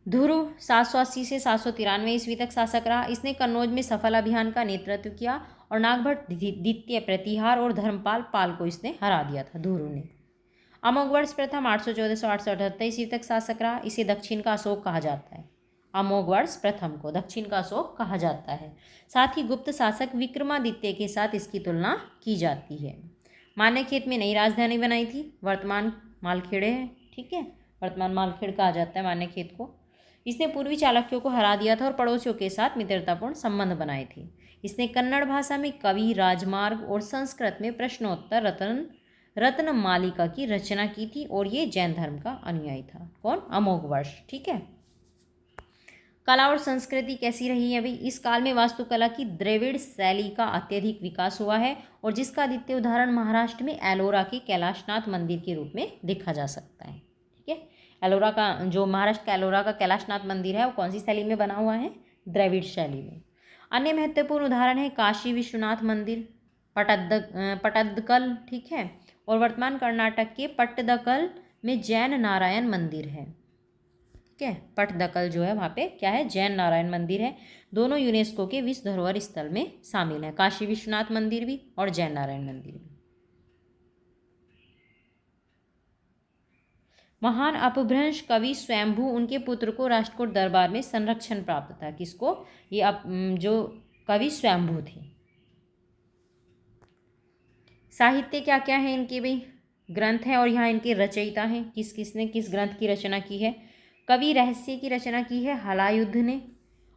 ध्रुव 780 से 793 ईस्वी तक शासक रहा। इसने कन्नौज में सफल अभियान का नेतृत्व किया और नागभट्ट द्वितीय, प्रतिहार और धर्मपाल पाल को इसने हरा दिया था ध्रुव ने। अमोघवर्ष प्रथम 814 से 878 ईस्वी तक शासक रहा। इसे दक्षिण का अशोक कहा जाता है। अमोघवर्ष प्रथम को दक्षिण का अशोक कहा जाता है। साथ ही गुप्त शासक विक्रमादित्य के साथ इसकी तुलना की जाती है। मानेखेत में नई राजधानी बनाई थी, वर्तमान मालखेड़े है। ठीक है, वर्तमान मालखेड़ कहा जाता है मानेखेत को। इसने पूर्वी चालुक्यों को हरा दिया था और पड़ोसियों के साथ मित्रतापूर्ण संबंध बनाए थे। इसने कन्नड़ भाषा में कवि, राजमार्ग और संस्कृत में प्रश्नोत्तर रत्न मालिका की रचना की थी और ये जैन धर्म का अनुयायी था। कौन? अमोघवर्ष। ठीक है। कला और संस्कृति कैसी रही है भाई? इस काल में वास्तुकला की द्रविड़ शैली का अत्यधिक विकास हुआ है और जिसका द्वितीय उदाहरण महाराष्ट्र में एलोरा के कैलाशनाथ मंदिर के रूप में देखा जा सकता है। ठीक है, एलोरा का जो महाराष्ट्र का एलोरा का कैलाशनाथ मंदिर है वो कौन सी शैली में बना हुआ है? द्रविड़ शैली में। अन्य महत्वपूर्ण उदाहरण है काशी विश्वनाथ मंदिर, पटदकल। ठीक है, और वर्तमान कर्नाटक के पट्टदकल में जैन नारायण मंदिर है। ठीक है, पटदकल जो है वहाँ पे क्या है? जैन नारायण मंदिर है। दोनों यूनेस्को के विश्व धरोहर स्थल में शामिल है, काशी विश्वनाथ मंदिर भी और जैन नारायण मंदिर भी। महान अपभ्रंश कवि स्वयंभू, उनके पुत्र को राष्ट्रकूट दरबार में संरक्षण प्राप्त था। किसको? ये जो कवि स्वयंभू थे। साहित्य क्या क्या है इनके भाई? ग्रंथ हैं और यहाँ इनके रचयिता हैं। किसने किस ग्रंथ की रचना की है? कवि रहस्य की रचना की है हलायुद्ध ने,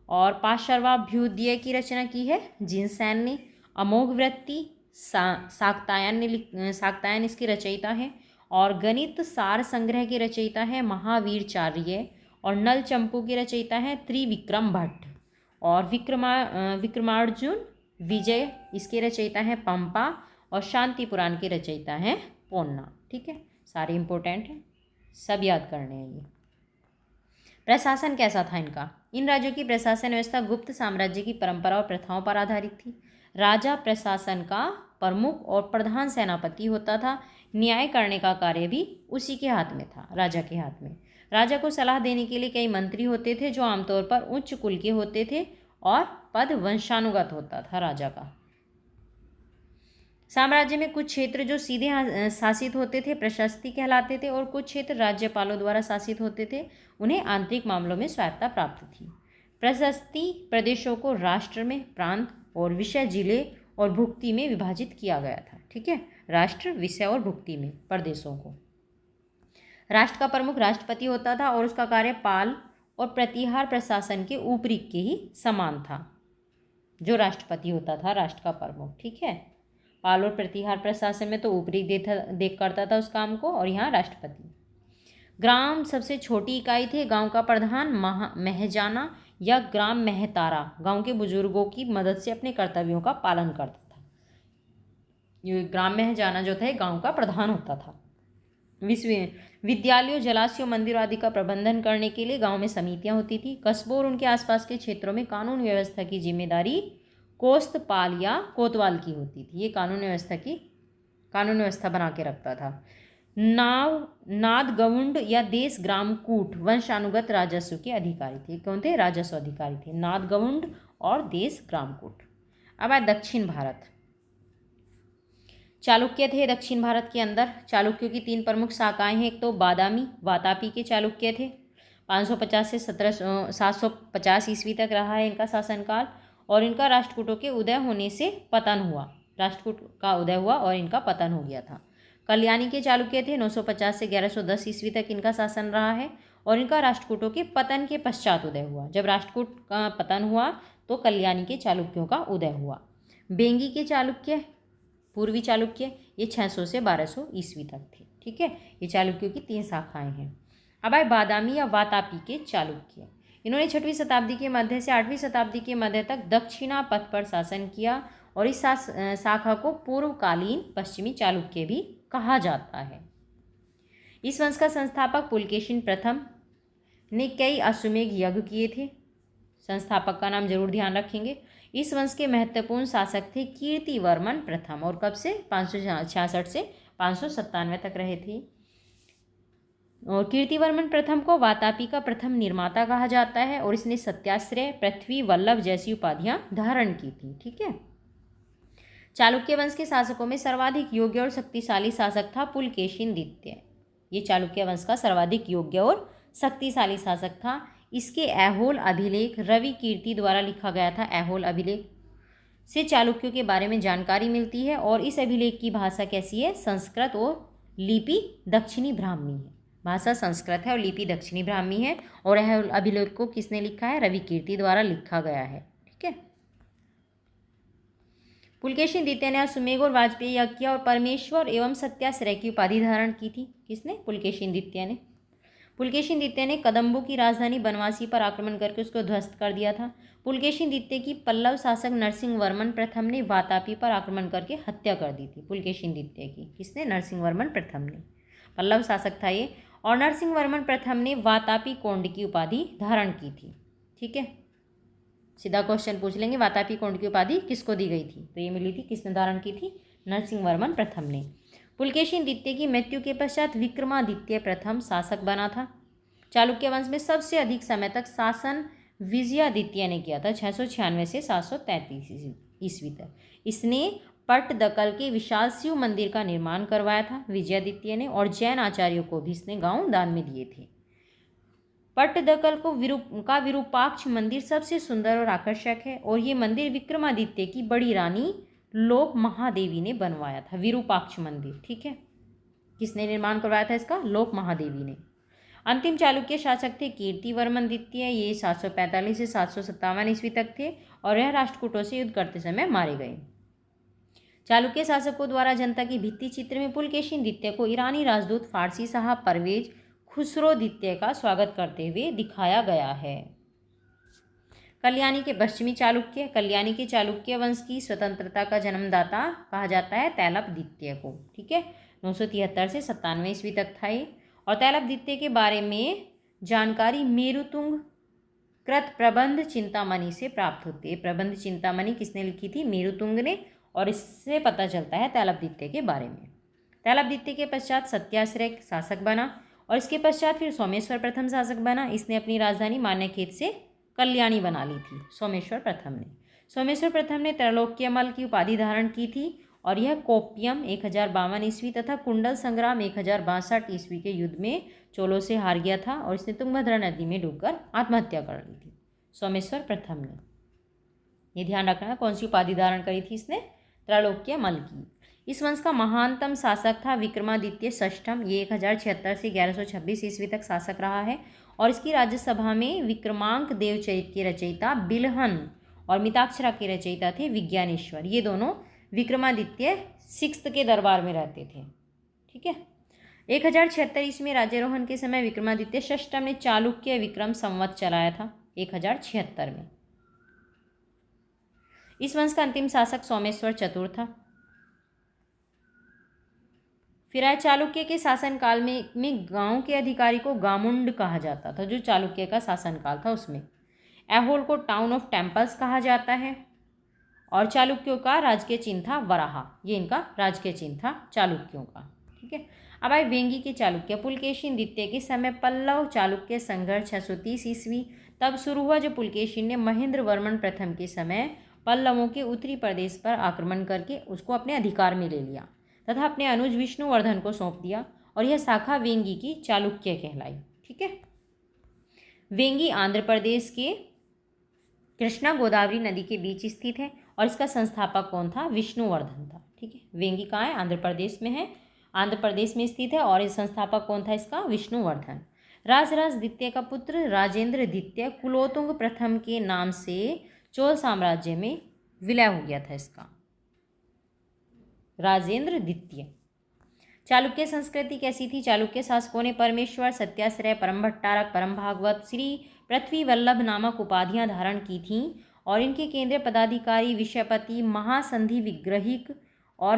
और पाशर्वाभ्युदय की रचना की है जिनसैन ने। अमोघ वृत्ति शाक्तायन इसके रचयिता है, और गणित सार संग्रह के रचयिता है महावीरचार्य, और नल चंपू के रचयिता है त्रिविक्रम भट्ट, और विक्रमार्जुन विजय इसके रचयिता है पंपा, और शांति पुराण के रचयिता है पोन्ना। ठीक है, सारे इंपॉर्टेंट हैं, सब याद करने हैं ये। प्रशासन कैसा था इनका? इन राज्यों की प्रशासन व्यवस्था गुप्त साम्राज्य की परंपरा और प्रथाओं पर आधारित थी। राजा प्रशासन का प्रमुख और प्रधान सेनापति होता था। न्याय करने का कार्य भी उसी के हाथ में था, राजा के हाथ में। राजा को सलाह देने के लिए कई मंत्री होते थे जो आमतौर पर उच्च कुल के होते थे, और पद वंशानुगत होता था राजा का। साम्राज्य में कुछ क्षेत्र जो सीधे शासित होते थे प्रशस्ति कहलाते थे, और कुछ क्षेत्र राज्यपालों द्वारा शासित होते थे, उन्हें आंतरिक मामलों में स्वायत्तता प्राप्त थी। प्रशस्ति प्रदेशों को राष्ट्र में, प्रांत और विषय, जिले और भुक्ति में विभाजित किया गया था। ठीक है, राष्ट्र, विषय और भुक्ति में प्रदेशों को। राष्ट्र का प्रमुख राष्ट्रपति होता था और उसका कार्य पाल और प्रतिहार प्रशासन के ऊपरी के ही समान था। जो राष्ट्रपति होता था राष्ट्र का प्रमुख, ठीक है, पाल और प्रतिहार प्रशासन में तो ऊपरी देख करता था उस काम को, और यहाँ राष्ट्रपति। ग्राम सबसे छोटी इकाई थे। गांव का प्रधान महजाना या ग्राम महतारा गांव के बुजुर्गों की मदद से अपने कर्तव्यों का पालन करता था। ये ग्राम महजाना जो था गांव का प्रधान होता था। विद्यालयों, जलाशयों, मंदिरों आदि का प्रबंधन करने के लिए गांव में समितियां होती थी। कस्बों और उनके आसपास के क्षेत्रों में कानून व्यवस्था की जिम्मेदारी कोस्तपाल या कोतवाल की होती थी। ये कानून व्यवस्था बना के रखता था। नादगवुंड या देश ग्राम कूट वंशानुगत राजस्व के अधिकारी थे। कौन थे? राजस्व अधिकारी थे। नादगवुंड और देश ग्रामकूट। अब आए दक्षिण भारत। चालुक्य थे दक्षिण भारत के अंदर। चालुक्यों की 3 प्रमुख शाखाएं हैं। एक तो बादामी वातापी के चालुक्य थे, 550 से 750 ईस्वी तक रहा है इनका शासनकाल, और इनका राष्ट्रकूटों के उदय होने से पतन हुआ। राष्ट्रकूट का उदय हुआ और इनका पतन हो गया था। कल्याणी के चालुक्य थे, 950 से 1110 ईस्वी तक इनका शासन रहा है, और इनका राष्ट्रकूटों के पतन के पश्चात उदय हुआ। जब राष्ट्रकूट का पतन हुआ तो कल्याणी के चालुक्यों का उदय हुआ। बेंगी के चालुक्य, पूर्वी चालुक्य, ये 600 से 1200 ईस्वी तक थे। ठीक है, ये चालुक्यों की 3 शाखाएं हैं। अब आए बादामी या वातापी के चालुक्य। इन्होंने 6वीं शताब्दी के मध्य से 8वीं शताब्दी के मध्य तक दक्षिणा पथ पर शासन किया, और इस शाखा को पूर्वकालीन पश्चिमी चालुक्य भी कहा जाता है। इस वंश का संस्थापक पुलकेशिन प्रथम ने कई अश्वमेध यज्ञ किए थे। संस्थापक का नाम जरूर ध्यान रखेंगे। इस वंश के महत्वपूर्ण शासक थे कीर्तिवर्मन प्रथम, और कब से 566 से 597 तक रहे थे। और कीर्तिवर्मन प्रथम को वातापी का प्रथम निर्माता कहा जाता है, और इसने सत्याश्रय, पृथ्वी वल्लभ जैसी उपाधियां धारण की थी। ठीक है, चालुक्य वंश के शासकों में सर्वाधिक योग्य और शक्तिशाली शासक था पुलकेशिन द्वितीय। ये चालुक्य वंश का सर्वाधिक योग्य और शक्तिशाली शासक था। इसके ऐहोल अभिलेख रवि कीर्ति द्वारा लिखा गया था। ऐहोल अभिलेख से चालुक्यों के बारे में जानकारी मिलती है, और इस अभिलेख की भाषा कैसी है? संस्कृत, और लिपि दक्षिणी ब्राह्मी है। भाषा संस्कृत है और लिपि दक्षिणी ब्राह्मी है। और ऐहोल अभिलेख को किसने लिखा है? रवि कीर्ति द्वारा लिखा गया है। ठीक है, पुलकेशिन द्वितीय ने अश्वमेध और वाजपेयी यज्ञ किया, और परमेश्वर एवं सत्याश्रय की उपाधि धारण की थी। किसने? पुलकेशिन द्वितीय ने। पुलकेशिन द्वितीय ने कदम्बों की राजधानी बनवासी पर आक्रमण करके उसको ध्वस्त कर दिया था। पुलकेशिन द्वितीय की पल्लव शासक नरसिंह वर्मन प्रथम ने वातापी पर आक्रमण करके हत्या कर दी थी। पुलकेशिन द्वितीय की किसने? नरसिंह वर्मन प्रथम ने। पल्लव शासक था ये, और नरसिंह वर्मन प्रथम ने वातापी कोंड की उपाधि धारण की थी। ठीक है, सीधा क्वेश्चन पूछ लेंगे, वातापी कोंड की उपाधि किसको दी गई थी? तो ये मिली थी, किसने धारण की थी? नरसिंह वर्मन प्रथम ने। पुलकेशिन द्वितीय की मृत्यु के पश्चात विक्रमादित्य प्रथम शासक बना था। चालुक्य वंश में सबसे अधिक समय तक शासन विजयादित्य ने किया था, 696 से 733 ईस्वी तक। इसने पट्टदकल के विशाल शिव मंदिर का निर्माण करवाया था विजयादित्य ने, और जैन आचार्यों को भी इसने गांव दान में दिए थे। पट्टदकल का विरूपाक्ष मंदिर सबसे सुंदर और आकर्षक है, और ये मंदिर विक्रमादित्य की बड़ी रानी लोक महादेवी ने बनवाया था। विरूपाक्ष मंदिर, ठीक है, किसने निर्माण करवाया था इसका? लोक महादेवी ने। अंतिम चालुक्य शासक थे कीर्तिवर्मन द्वितीय। ये 745 से 757 ईस्वी तक थे, और यह राष्ट्रकूटों से युद्ध करते समय मारे गए। चालुक्य शासकों द्वारा जनता की भित्ति चित्र में पुलकेशिन द्वितीय को ईरानी राजदूत फारसी साहब परवेज खुसरो द्वितीय का स्वागत करते हुए दिखाया गया है। कल्याणी के पश्चिमी चालुक्य। कल्याणी के चालुक्य वंश की स्वतंत्रता का जन्मदाता कहा जाता है तैलप द्वितीय को। ठीक है, 973 से 97 ईस्वी तक था ये। और तैलप द्वितीय के बारे में जानकारी मेरुतुंग कृत प्रबंध चिंतामणि से प्राप्त होती है। प्रबंध चिंतामणि किसने लिखी थी? मेरुतुंग ने, और इससे पता चलता है तैलप द्वितीय के बारे में। तैलप द्वितीय के पश्चात सत्याश्रय शासक बना, और इसके पश्चात फिर सोमेश्वर प्रथम शासक बना। इसने अपनी राजधानी मान्यखेत से कल्याणी बना ली थी सोमेश्वर प्रथम ने। सोमेश्वर प्रथम ने त्रैलोक्यमल की उपाधि धारण की थी, और यह कोप्पियम 1052 ईस्वी तथा कुंडल संग्राम 1062 ईस्वी के युद्ध में चोलों से हार गया था, और इसने तुंगभद्रा नदी में डूबकर आत्महत्या कर ली थी सोमेश्वर प्रथम ने। ये ध्यान रखना है, कौन सी उपाधि धारण करी थी इसने? त्रैलोक्यमल की। इस वंश का महानतम शासक था विक्रमादित्य षष्ठम। ये 1076 से 1126 ईस्वी तक शासक रहा है, और इसकी राज्यसभा में विक्रमांक देवचरित के रचयिता बिलहन और मिताक्षरा के रचयिता थे विज्ञानेश्वर। ये दोनों विक्रमादित्य 6th के दरबार में रहते थे। ठीक है, 1076 ईस्वी में राज्यारोहण के समय विक्रमादित्य षष्ठम ने चालुक्य विक्रम संवत चलाया था 1076 में। इस वंश का अंतिम शासक सोमेश्वर चतुर्थ था। फिर आए चालुक्य के शासनकाल में गांव के अधिकारी को गामुंड कहा जाता था, जो चालुक्य का शासनकाल था उसमें। ऐहोल को टाउन ऑफ टेम्पल्स कहा जाता है, और चालुक्यों का राजकीय चिन्ह था वराहा। ये इनका राजकीय चिन्ह था चालुक्यों का। ठीक है, अब आए वेंगी के चालुक्य। पुलकेशिन द्वितीय के समय पल्लव चालुक्य संघर्ष 630 ईस्वी तब शुरू हुआ जब पुलकेशिन ने महेंद्र वर्मन प्रथम के समय पल्लवों के उत्तरी प्रदेश पर आक्रमण करके उसको अपने अधिकार में ले लिया तथा अपने अनुज विष्णुवर्धन को सौंप दिया और यह शाखा वेंगी की चालुक्य कहलाई। ठीक है। वेंगी आंध्र प्रदेश के कृष्णा गोदावरी नदी के बीच स्थित है और इसका संस्थापक कौन था? विष्णुवर्धन था। ठीक है। वेंगी कहाँ है? आंध्र प्रदेश में है, आंध्र प्रदेश में स्थित है और इस संस्थापक कौन था इसका? विष्णुवर्धन। राजराज द्वितीय का पुत्र राजेंद्र द्वितीय कुलोत्तुंग प्रथम के नाम से चोल साम्राज्य में विलय हो गया था इसका, राजेंद्र द्वितीय। चालुक्य संस्कृति कैसी थी? चालुक्य शासकों ने परमेश्वर, सत्याश्रय, परम भट्टारक, परम भागवत, श्री पृथ्वी वल्लभ नामक उपाधियां धारण की थीं और इनके केंद्रीय पदाधिकारी विषयपति, महासंधि विग्रहिक और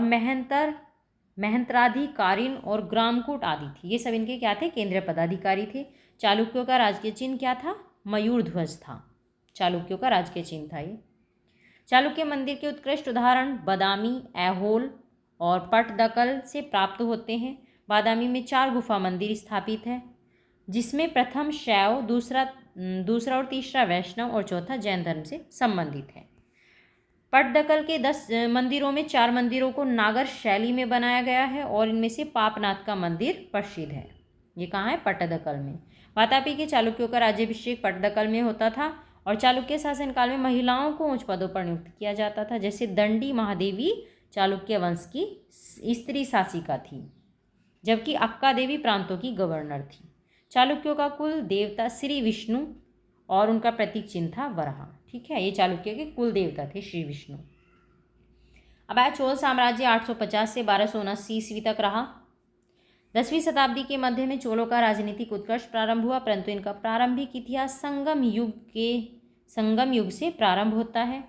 महंत्राधिकारिन और ग्रामकूट आदि थे। ये सब इनके क्या थे? केंद्रीय पदाधिकारी थे। चालुक्यों का राजकीय चिन्ह क्या था? मयूर ध्वज था। चालुक्यों का राजकीय चिन्ह था ये। चालुक्य मंदिर के उत्कृष्ट उदाहरण बादामी, ऐहोल और पटदकल से प्राप्त होते हैं। बादामी में 4 गुफा मंदिर स्थापित है जिसमें प्रथम शैव, दूसरा और तीसरा वैष्णव और चौथा जैन धर्म से संबंधित है। पटदकल के 10 मंदिरों में 4 मंदिरों को नागर शैली में बनाया गया है और इनमें से पापनाथ का मंदिर प्रसिद्ध है। ये कहाँ है? पटदकल में। वातापी के चालुक्यों का राज्याभिषेक पटदकल में होता था और चालुक्य शासनकाल में महिलाओं को उच्च पदों पर नियुक्त किया जाता था। जैसे दंडी महादेवी चालुक्य वंश की स्त्री शासिका थी जबकि अक्का देवी प्रांतों की गवर्नर थी। चालुक्यों का कुल देवता श्री विष्णु और उनका प्रतीक चिन्ह था वराह। ठीक है। ये चालुक्य के कुल देवता थे श्री विष्णु। अब आया चोल साम्राज्य 850 से 1279 ईस्वी तक रहा। 10वीं शताब्दी के मध्य में चोलों का राजनीतिक उत्कर्ष प्रारंभ हुआ, परंतु इनका प्रारंभिक इतिहास संगम युग से प्रारंभ होता है।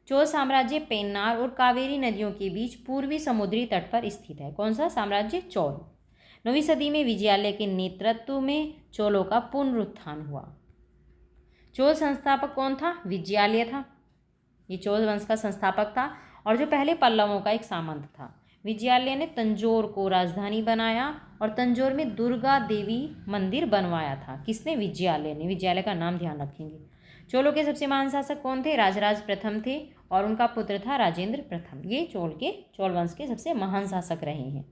चोल साम्राज्य पेन्नार और कावेरी नदियों के बीच पूर्वी समुद्री तट पर स्थित है। कौन सा साम्राज्य? चोल। 9वीं सदी में विजयालय के नेतृत्व में चोलों का पुनरुत्थान हुआ। चोल संस्थापक कौन था? विजयालय था। ये चोल वंश का संस्थापक था और जो पहले पल्लवों का एक सामंत था। विजयालय ने तंजौर को राजधानी बनाया और तंजौर में दुर्गा देवी मंदिर बनवाया था। किसने? विजयालय ने। विजयालय का नाम ध्यान रखेंगे। चोलों के सबसे महान शासक कौन थे? राजराज प्रथम थे और उनका पुत्र था राजेंद्र प्रथम। ये चोल वंश के सबसे महान शासक रहे हैं।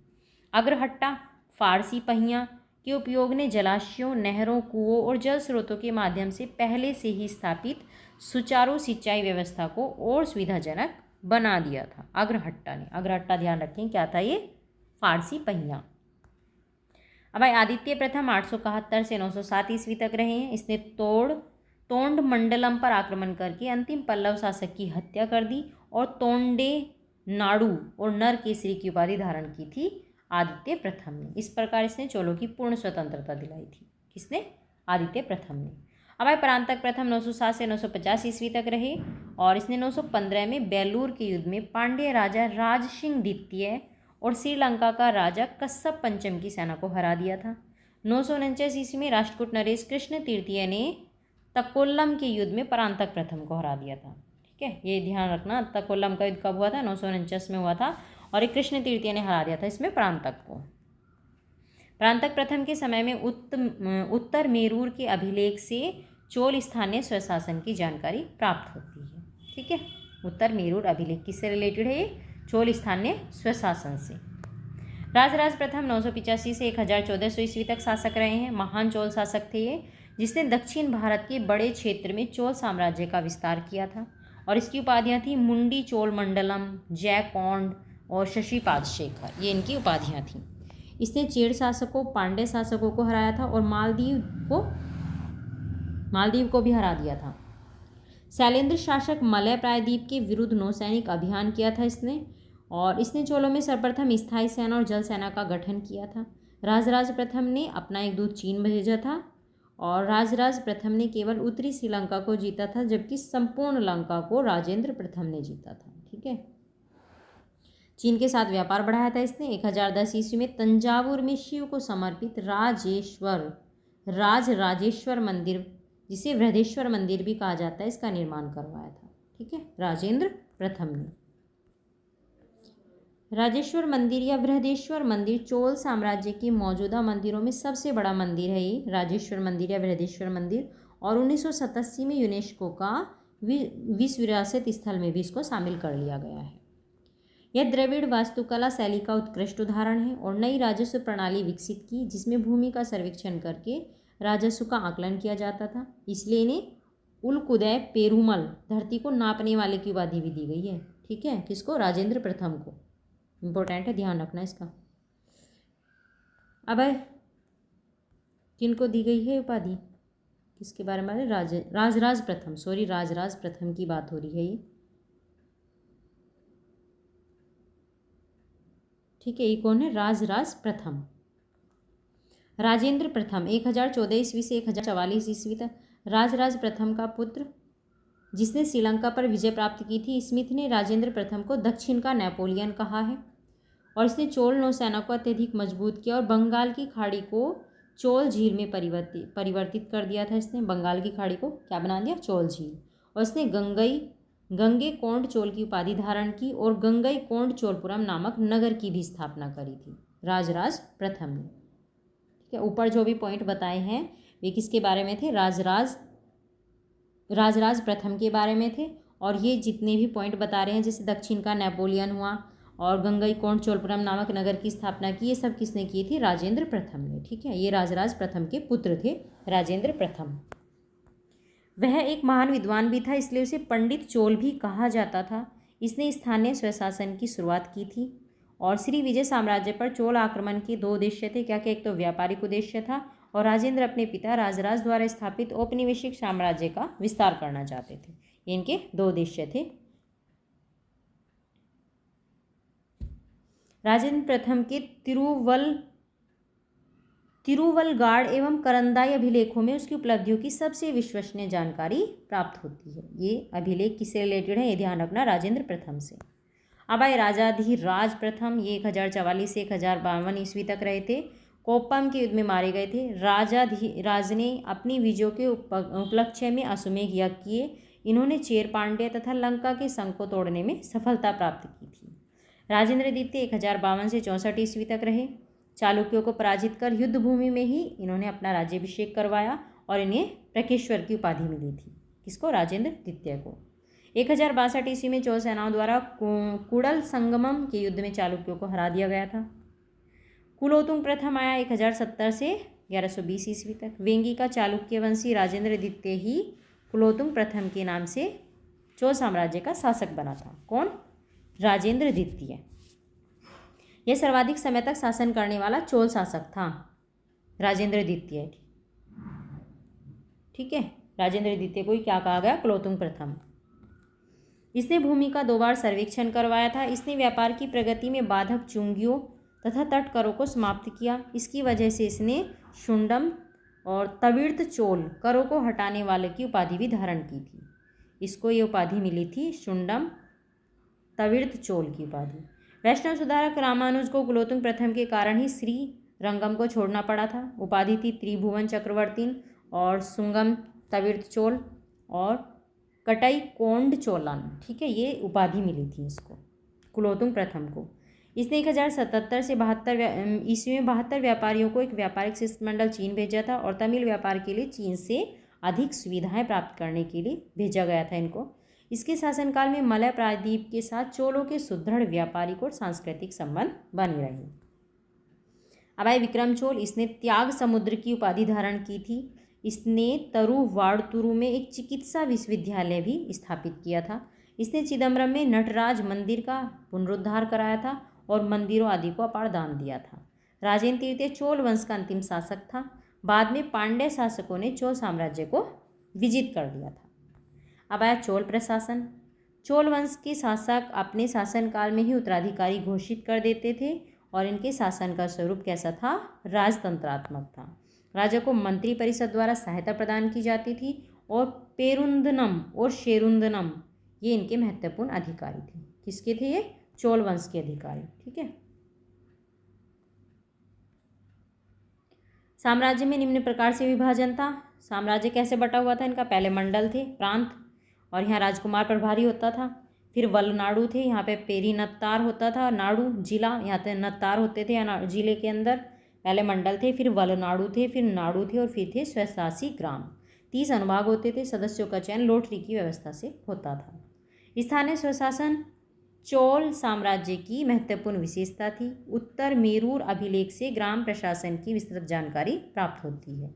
अग्रहट्टा फारसी पहिया के उपयोग ने जलाशयों, नहरों, कुओं और जल स्रोतों के माध्यम से पहले से ही स्थापित सुचारू सिंचाई व्यवस्था को और सुविधाजनक बना दिया था अग्रहट्टा ने। अग्रहट्टा ध्यान रखें क्या था ये? फारसी पहिया। अब आदित्य प्रथम 871 से 907 ईस्वी तक रहे हैं। इसने तोंड मंडलम पर आक्रमण करके अंतिम पल्लव शासक की हत्या कर दी और तोंडे नाडु और नरकेसरी की उपाधि धारण की थी आदित्य प्रथम ने। इस प्रकार इसने चोलों की पूर्ण स्वतंत्रता दिलाई थी। किसने? आदित्य प्रथम ने। अब परांतक प्रथम 907 से 950 ईस्वी तक रहे और इसने 915 में बेलूर के युद्ध में पांड्य राजा राज सिंह द्वितीय और श्रीलंका का राजा कश्यप पंचम की सेना को हरा दिया था। 949 ईस्वी में राष्ट्रकूट नरेश कृष्ण तृतीय ने तकोल्लम के युद्ध में परांतक प्रथम को हरा दिया था। ठीक है। ये ध्यान रखना, तकोल्लम का युद्ध कब हुआ था? 949 में हुआ था और एक कृष्ण तृतीय ने हरा दिया था इसमें परांतक को। परांतक प्रथम के समय में उत्तर मेरूर के अभिलेख से चोल स्थानीय स्वशासन की जानकारी प्राप्त होती है। ठीक है। उत्तर मेरूर अभिलेख किससे रिलेटेड है? चोल स्थानीय स्वशासन से। राजराज प्रथम 985 से 1414 ईस्वी तक शासक रहे हैं। महान चोल शासक थे ये, जिसने दक्षिण भारत के बड़े क्षेत्र में चोल साम्राज्य का विस्तार किया था और इसकी उपाधियां थी मुंडी चोल मंडलम, जयकोंड और शशिपाद शेखर। ये इनकी उपाधियां थीं। इसने चेड़ शासकों, पांड्य शासकों को हराया था और मालदीव को भी हरा दिया था। शैलेंद्र शासक मलय प्रायद्वीप के विरुद्ध नौसैनिक अभियान किया था इसने और इसने चोलों में सर्वप्रथम स्थायी सेना और जल सेना का गठन किया था। राजराज प्रथम ने अपना एक दूत चीन भेजा था और राजराज प्रथम ने केवल उत्तरी श्रीलंका को जीता था जबकि संपूर्ण लंका को राजेंद्र प्रथम ने जीता था। ठीक है। चीन के साथ व्यापार बढ़ाया था इसने। 1010 ईस्वी में तंजावुर में शिव को समर्पित राजेश्वर मंदिर, जिसे बृहदेश्वर मंदिर भी कहा जाता है, इसका निर्माण करवाया था। ठीक है। राजेंद्र प्रथम ने। राजेश्वर मंदिर या बृहदेश्वर मंदिर चोल साम्राज्य के मौजूदा मंदिरों में सबसे बड़ा मंदिर है ये राजेश्वर मंदिर या बृहदेश्वर मंदिर, और 1987 में यूनेस्को का विश्व विरासत स्थल में भी इसको शामिल कर लिया गया है। यह द्रविड़ वास्तुकला शैली का उत्कृष्ट उदाहरण है और नई राजस्व प्रणाली विकसित की जिसमें भूमि का सर्वेक्षण करके राजस्व का आकलन किया जाता था। इसलिए इन्हें उल्कुदय पेरुमल, धरती को नापने वाले की उपाधि भी दी गई है। ठीक है, किसको? राजेंद्र प्रथम को। इम्पोर्टेंट है, ध्यान रखना इसका। अब किनको दी गई है उपाधि, किसके बारे में? राजराज प्रथम, सॉरी राजराज प्रथम की बात हो रही है ये। ठीक है, ये कौन है? राजराज प्रथम। राजेंद्र प्रथम 1014 ईस्वी से 1044 ईस्वी तक। राजराज प्रथम का पुत्र जिसने श्रीलंका पर विजय प्राप्त की थी, स्मिथ ने राजेंद्र प्रथम को दक्षिण का नेपोलियन कहा है और इसने चोल नौसेना को अत्यधिक मजबूत किया और बंगाल की खाड़ी को चोल झील में परिवर्तित कर दिया था। इसने बंगाल की खाड़ी को क्या बना दिया? चोल झील। और इसने गंगे कोंड चोल की उपाधि धारण की और गंगई कोंड चोलपुरम नामक नगर की भी स्थापना करी थी राजराज प्रथम ने। ठीक है, ऊपर जो भी पॉइंट बताए हैं वे किसके बारे में थे? राजराज प्रथम के बारे में थे। और ये जितने भी पॉइंट बता रहे हैं, जैसे दक्षिण का नेपोलियन हुआ और गंगई कोंड चोलपुरम नामक नगर की स्थापना की, ये सब किसने की थी? राजेंद्र प्रथम ने। ठीक है, ये राजराज प्रथम के पुत्र थे राजेंद्र प्रथम। वह एक महान विद्वान भी था, इसलिए उसे पंडित चोल भी कहा जाता था। इसने स्थानीय स्वशासन की शुरुआत की थी और श्री विजय साम्राज्य पर चोल आक्रमण के दो उद्देश्य थे। क्या क्या? एक तो व्यापारिक उद्देश्य था और राजेंद्र अपने पिता राजराज द्वारा स्थापित औपनिवेशिक साम्राज्य का विस्तार करना चाहते थे। इनके दो उद्देश्य थे। राजेंद्र प्रथम के तिरुवलगाड़ एवं करंदाई अभिलेखों में उसकी उपलब्धियों की सबसे विश्वसनीय जानकारी प्राप्त होती है। ये अभिलेख किससे रिलेटेड है? ये ध्यान रखना, राजेंद्र प्रथम से। अब आए राजाधिराज प्रथम, ये 1044 से 1052 ईस्वी तक रहे थे। कोप्पम के युद्ध में मारे गए थे। राज ने अपनी विजयों के उपलक्ष्य में अश्वमेध यज्ञ किए। इन्होंने चेर पांड्य तथा लंका के संग को तोड़ने में सफलता प्राप्त की थी। राजेंद्र द्वितीय 1052 से 64 ईस्वी तक रहे। चालुक्यों को पराजित कर युद्ध भूमि में ही इन्होंने अपना राज्याभिषेक करवाया और इन्हें प्रकेश्वर की उपाधि मिली थी। किसको? राजेंद्र द्वितीय को। 1062 ईस्वी में चोल सेनाओं द्वारा कुड़ल संगमम के युद्ध में चालुक्यों को हरा दिया गया था। कुलोतुंग प्रथम आया 1070 से 1120 ईस्वी तक। वेंगी का चालुक्य वंशी राजेंद्र द्वितीय ही कुलोतुंग प्रथम के नाम से चोल साम्राज्य का शासक बना था। कौन? राजेंद्र द्वितीय। यह सर्वाधिक समय तक शासन करने वाला चोल शासक था, राजेंद्र द्वितीय। ठीक है, राजेंद्र द्वितीय को ही क्या कहा गया? कुलोतुंग प्रथम। इसने भूमि का 2 बार सर्वेक्षण करवाया था। इसने व्यापार की प्रगति में बाधक चुंगियों तथा तट करों को समाप्त किया। इसकी वजह से इसने शुंडम और तविर्त चोल करों को हटाने वाले की उपाधि भी धारण की थी। इसको ये उपाधि मिली थी शुंडम तविर्त चोल की उपाधि। वैष्णव सुधारक रामानुज को कुलोतुंग प्रथम के कारण ही श्री रंगम को छोड़ना पड़ा था। उपाधि थी त्रिभुवन चक्रवर्तीन और सुंगम तविर्त चोल और कटाई कोंड चोलन। ठीक है, ये उपाधि मिली थी इसको कुलोतुंग प्रथम को। इसने 1077 से 72 ईस्वी में 72 व्यापारियों को एक व्यापारिक शिष्टमंडल चीन भेजा था और तमिल व्यापार के लिए चीन से अधिक सुविधाएं प्राप्त करने के लिए भेजा गया था इनको। इसके शासनकाल में मलय प्रायद्वीप के साथ चोलों के सुदृढ़ व्यापारिक और सांस्कृतिक संबंध बने रहे। अब आए विक्रम चोल। इसने त्याग समुद्र की उपाधि धारण की थी। इसने तरुवाड़तुरु में एक चिकित्सा विश्वविद्यालय भी स्थापित किया था। इसने चिदम्बरम में नटराज मंदिर का पुनरुद्धार कराया था और मंदिरों आदि को अपार दान दिया था। राजेंद्र तृतीय चोल वंश का अंतिम शासक था। बाद में पांड्य शासकों ने चोल साम्राज्य को विजित कर दिया था। अब आया चोल प्रशासन। चोल वंश के शासक अपने शासनकाल में ही उत्तराधिकारी घोषित कर देते थे और इनके शासन का स्वरूप कैसा था? राजतंत्रात्मक था। राजा को मंत्री परिषद द्वारा सहायता प्रदान की जाती थी और पेरुंदनम और शेरुंदनम ये इनके महत्वपूर्ण अधिकारी थे। किसके थे ये? चोल वंश के अधिकारी। ठीक है, साम्राज्य में निम्न प्रकार से विभाजन था। साम्राज्य कैसे बटा हुआ था इनका? पहले मंडल थे, प्रांत, और यहाँ राजकुमार प्रभारी होता था। फिर वलनाडु थे, यहाँ पे पेरीनत्तार होता था, नाडु जिला, यहाँ पे नत्तार होते थे जिले के अंदर, पहले मंडल थे, फिर वलनाडु थे, फिर नाडु थे और फिर थे स्वशासी ग्राम। 30 अनुभाग होते थे। सदस्यों का चयन लॉटरी की व्यवस्था से होता था। स्थानीय स्वशासन चोल साम्राज्य की महत्वपूर्ण विशेषता थी। उत्तर मेरूर अभिलेख से ग्राम प्रशासन की विस्तृत जानकारी प्राप्त होती है।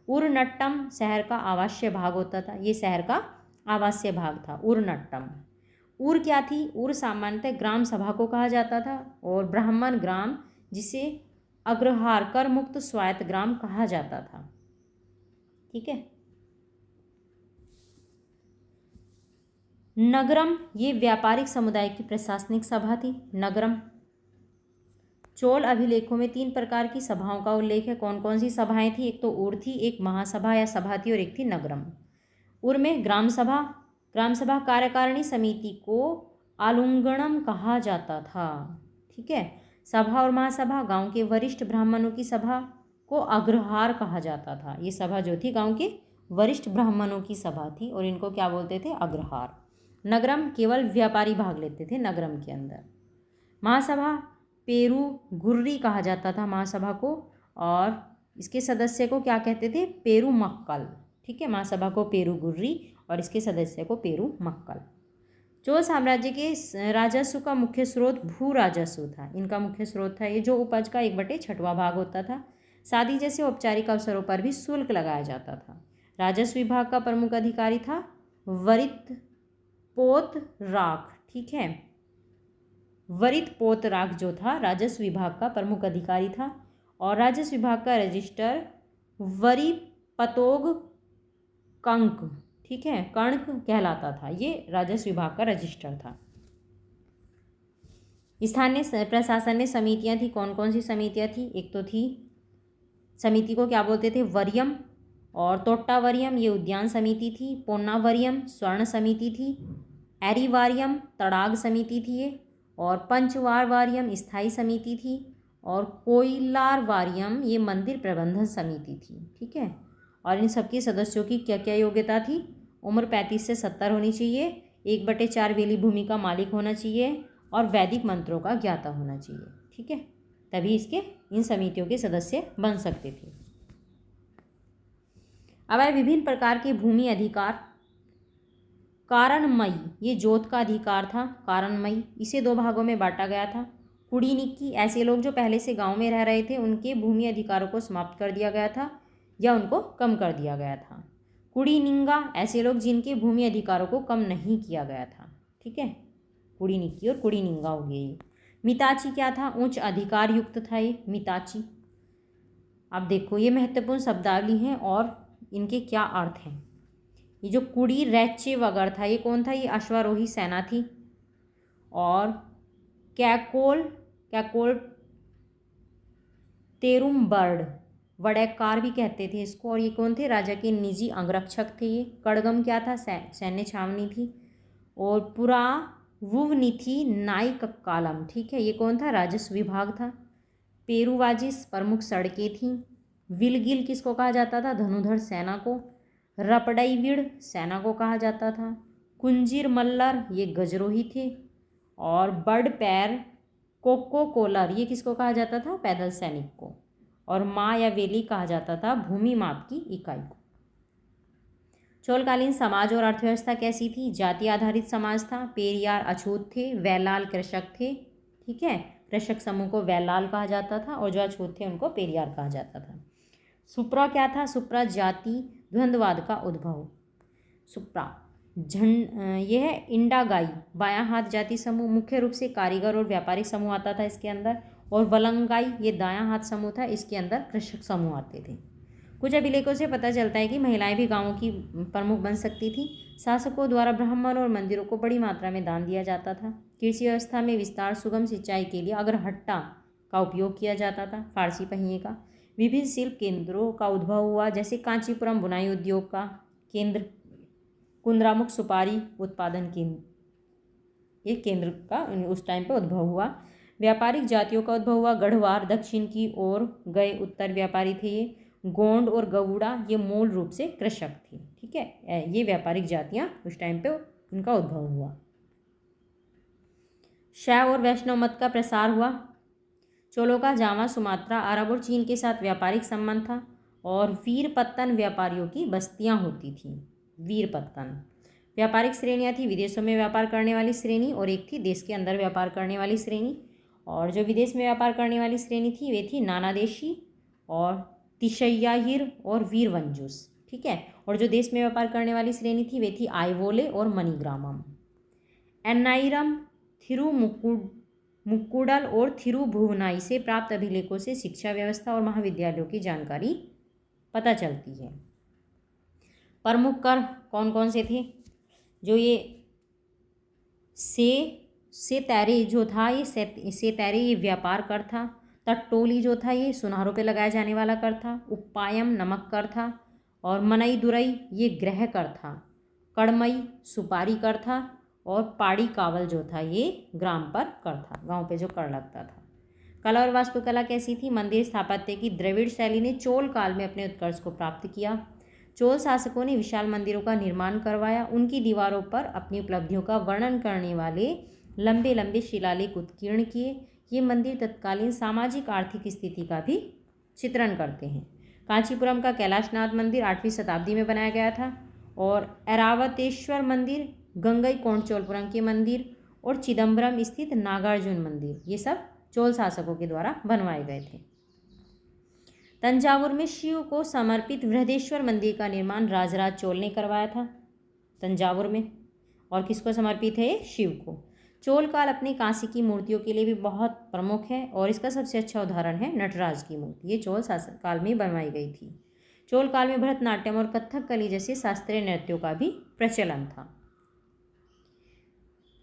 उरनट्टम शहर का आवासीय भाग होता था। ये शहर का आवासीय भाग था उरनट्टम। उर क्या थी? उर सामान्यतः ग्राम सभा को कहा जाता था और ब्राह्मण ग्राम, जिसे अग्रहार कर मुक्त स्वायत्त ग्राम कहा जाता था। ठीक है। नगरम ये व्यापारिक समुदाय की प्रशासनिक सभा थी। नगरम। चोल अभिलेखों में 3 प्रकार की सभाओं का उल्लेख है। कौन कौन सी सभाएं थी? एक तो उर थी, एक महासभा या सभा थी और एक थी नगरम। उर में ग्राम सभा कार्यकारिणी समिति को आलुंगणम कहा जाता था। ठीक है। सभा और महासभा गांव के वरिष्ठ ब्राह्मणों की सभा को अग्रहार कहा जाता था। ये सभा जो थी गांव के वरिष्ठ ब्राह्मणों की सभा थी और इनको क्या बोलते थे? अग्रहार। नगरम केवल व्यापारी भाग लेते थे नगरम के अंदर। महासभा पेरू गुर्री कहा जाता था महासभा को, और इसके सदस्य को क्या कहते थे? पेरू मक्कल। ठीक है। महासभा को पेरू गुर्री और इसके सदस्य को पेरू मक्कल। चोल साम्राज्य के राजस्व का मुख्य स्रोत भू राजस्व था। इनका मुख्य स्रोत था ये, जो उपज का 1/6वां भाग होता था। शादी जैसे औपचारिक अवसरों पर भी शुल्क लगाया जाता था। राजस्व विभाग का प्रमुख अधिकारी था वरित पोत राख। ठीक है। वरित पोत राख जो था राजस्व विभाग का प्रमुख अधिकारी था और राजस्व विभाग का रजिस्टर वरी पतोग कंक, ठीक है, कणक कहलाता था। ये राजस्व विभाग का रजिस्टर था। स्थानीय प्रशासन में समितियां थी। कौन कौन सी समितियां थी? एक तो थी समिति को क्या बोलते थे? वरियम और तोट्टावरियम, ये उद्यान समिति थी। पोन्नावरियम स्वर्ण समिति थी। एरिवारियम तड़ाग समिति थी ये, और पंचवारवारियम स्थायी समिति थी, और कोइलारवारियम ये मंदिर प्रबंधन समिति थी। ठीक है। और इन सबके सदस्यों की क्या क्या योग्यता थी? उम्र 35 से 70 होनी चाहिए, 1/4 वेली भूमि का मालिक होना चाहिए और वैदिक मंत्रों का ज्ञाता होना चाहिए। ठीक है। तभी इसके इन समितियों के सदस्य बन सकते थे। अब आए विभिन्न प्रकार के भूमि अधिकार। कारणमयी ये जोत का अधिकार था। कारणमयी इसे 2 भागों में बांटा गया था। कुड़ीनिक्की ऐसे लोग जो पहले से गांव में रह रहे थे, उनके भूमि अधिकारों को समाप्त कर दिया गया था या उनको कम कर दिया गया था। कुड़ीनिंगा ऐसे लोग जिनके भूमि अधिकारों को कम नहीं किया गया था। ठीक है। कुड़ीनिक्की और कुड़ीनिंगा हो गए। मिताची क्या था? उच्च अधिकार युक्त था ये मिताची। अब देखो ये महत्वपूर्ण शब्दावली हैं और इनके क्या अर्थ हैं। ये जो कुड़ी रैचे वगर था, ये कौन था? ये अश्वारोही सेना थी। और कैकोल तेरुमबर्ड वड़ैकार भी कहते थे इसको, और ये कौन थे? राजा के निजी अंगरक्षक थे ये। कड़गम क्या था? सैन्य छावनी थी। और पुरा वुवनिथी नाइक कालम, ठीक है, ये कौन था? राजस्व विभाग था। पेरुवाजिस प्रमुख सड़कें थीं। विलगिल किसको कहा जाता था? धनुधर सेना को। रपड़ईविड़ सेना को कहा जाता था। कुंजीर मल्लर ये गजरोही थे। और बर्ड पैर कोको कोलर ये किसको कहा जाता था? पैदल सैनिक को। और माँ या वेली कहा जाता था भूमि माप की इकाई को। चोलकालीन समाज और अर्थव्यवस्था कैसी थी? जाति आधारित समाज था। पेरियार अछूत थे। वैलाल कृषक थे। ठीक है। कृषक समूह को वैलाल कहा जाता था और जो अछूत थे उनको पेरियार कहा जाता था। सुप्रा क्या था? सुप्रा जाति द्वंद्ववाद का उद्भव। सुप्रा यह है इंडागाई बायां हाथ जाति समूह, मुख्य रूप से कारीगर और व्यापारिक समूह आता था इसके अंदर। और वलंगाई ये दायां हाथ समूह था, इसके अंदर कृषक समूह आते थे। कुछ अभिलेखों से पता चलता है कि महिलाएं भी गांवों की प्रमुख बन सकती थी। शासकों द्वारा ब्राह्मण और मंदिरों को बड़ी मात्रा में दान दिया जाता था। कृषि व्यवस्था में विस्तार सुगम सिंचाई के लिए अग्रहट्टा का उपयोग किया जाता था, फारसी पहिए का। विभिन्न शिल्प केंद्रों का उद्भव हुआ, जैसे कांचीपुरम बुनाई उद्योग का केंद्र, कुंद्रामुख सुपारी उत्पादन केंद्र, ये केंद्र का उस टाइम पे उद्भव हुआ। व्यापारिक जातियों का उद्भव हुआ। गढ़वार दक्षिण की ओर गए उत्तर व्यापारी थे ये। गोंड और गवुड़ा ये मूल रूप से कृषक थे। ठीक है। ये व्यापारिक जातियाँ उस टाइम पे इनका उद्भव हुआ। शैव और वैष्णव मत का प्रसार हुआ। चोलों का जावा, सुमात्रा, अरब और चीन के साथ व्यापारिक संबंध था और वीरपत्तन व्यापारियों की बस्तियां होती थीं। वीरपत्तन व्यापारिक श्रेणियां थी, विदेशों में व्यापार करने वाली श्रेणी और एक थी देश के अंदर व्यापार करने वाली श्रेणी। और जो विदेश में व्यापार करने वाली श्रेणी थी वे थी नानादेशी और तिशय्याहिर और वीरवंजुस। ठीक है। और जो देश में व्यापार करने वाली श्रेणी थी वे थी आइवोले और मणिग्रामम। एन्नाइरम, थिरुमुक्कुडल और थिरुभुवनाई से प्राप्त अभिलेखों से शिक्षा व्यवस्था और महाविद्यालयों की जानकारी पता चलती है। प्रमुख कर कौन कौन से थे? जो ये सेतैरे जो था ये सेतैरे ये व्यापार कर था। तट्टोली जो था ये सुनारों पे लगाया जाने वाला कर था। उप्पायम नमक कर था और मनईदुरई ये गृह कर था। कड़मई सुपारी कर था और पाड़ी कावल जो था ये ग्राम पर कर था, गांव पे जो कर लगता था। कला और वास्तुकला कैसी थी? मंदिर स्थापत्य की द्रविड़ शैली ने चोल काल में अपने उत्कर्ष को प्राप्त किया। चोल शासकों ने विशाल मंदिरों का निर्माण करवाया। उनकी दीवारों पर अपनी उपलब्धियों का वर्णन करने वाले लंबे लंबे शिलालेख उत्कीर्ण किए। ये मंदिर तत्कालीन सामाजिक आर्थिक स्थिति का भी चित्रण करते हैं। कांचीपुरम का कैलाशनाथ मंदिर 8वीं शताब्दी में बनाया गया था और ऐरावतेश्वर मंदिर, गंगईकोंडचोलपुरम के मंदिर और चिदम्बरम स्थित नागार्जुन मंदिर ये सब चोल शासकों के द्वारा बनवाए गए थे। तंजावुर में शिव को समर्पित बृहदेश्वर मंदिर का निर्माण राजराज चोल ने करवाया था तंजावुर में। और किसको समर्पित है? शिव को। चोल काल अपनी कांस्य की मूर्तियों के लिए भी बहुत प्रमुख है और इसका सबसे अच्छा उदाहरण है नटराज की मूर्ति। ये चोल शासक काल में बनवाई गई थी। चोल काल में भरतनाट्यम और कथकली जैसे शास्त्रीय नृत्यों का भी प्रचलन था।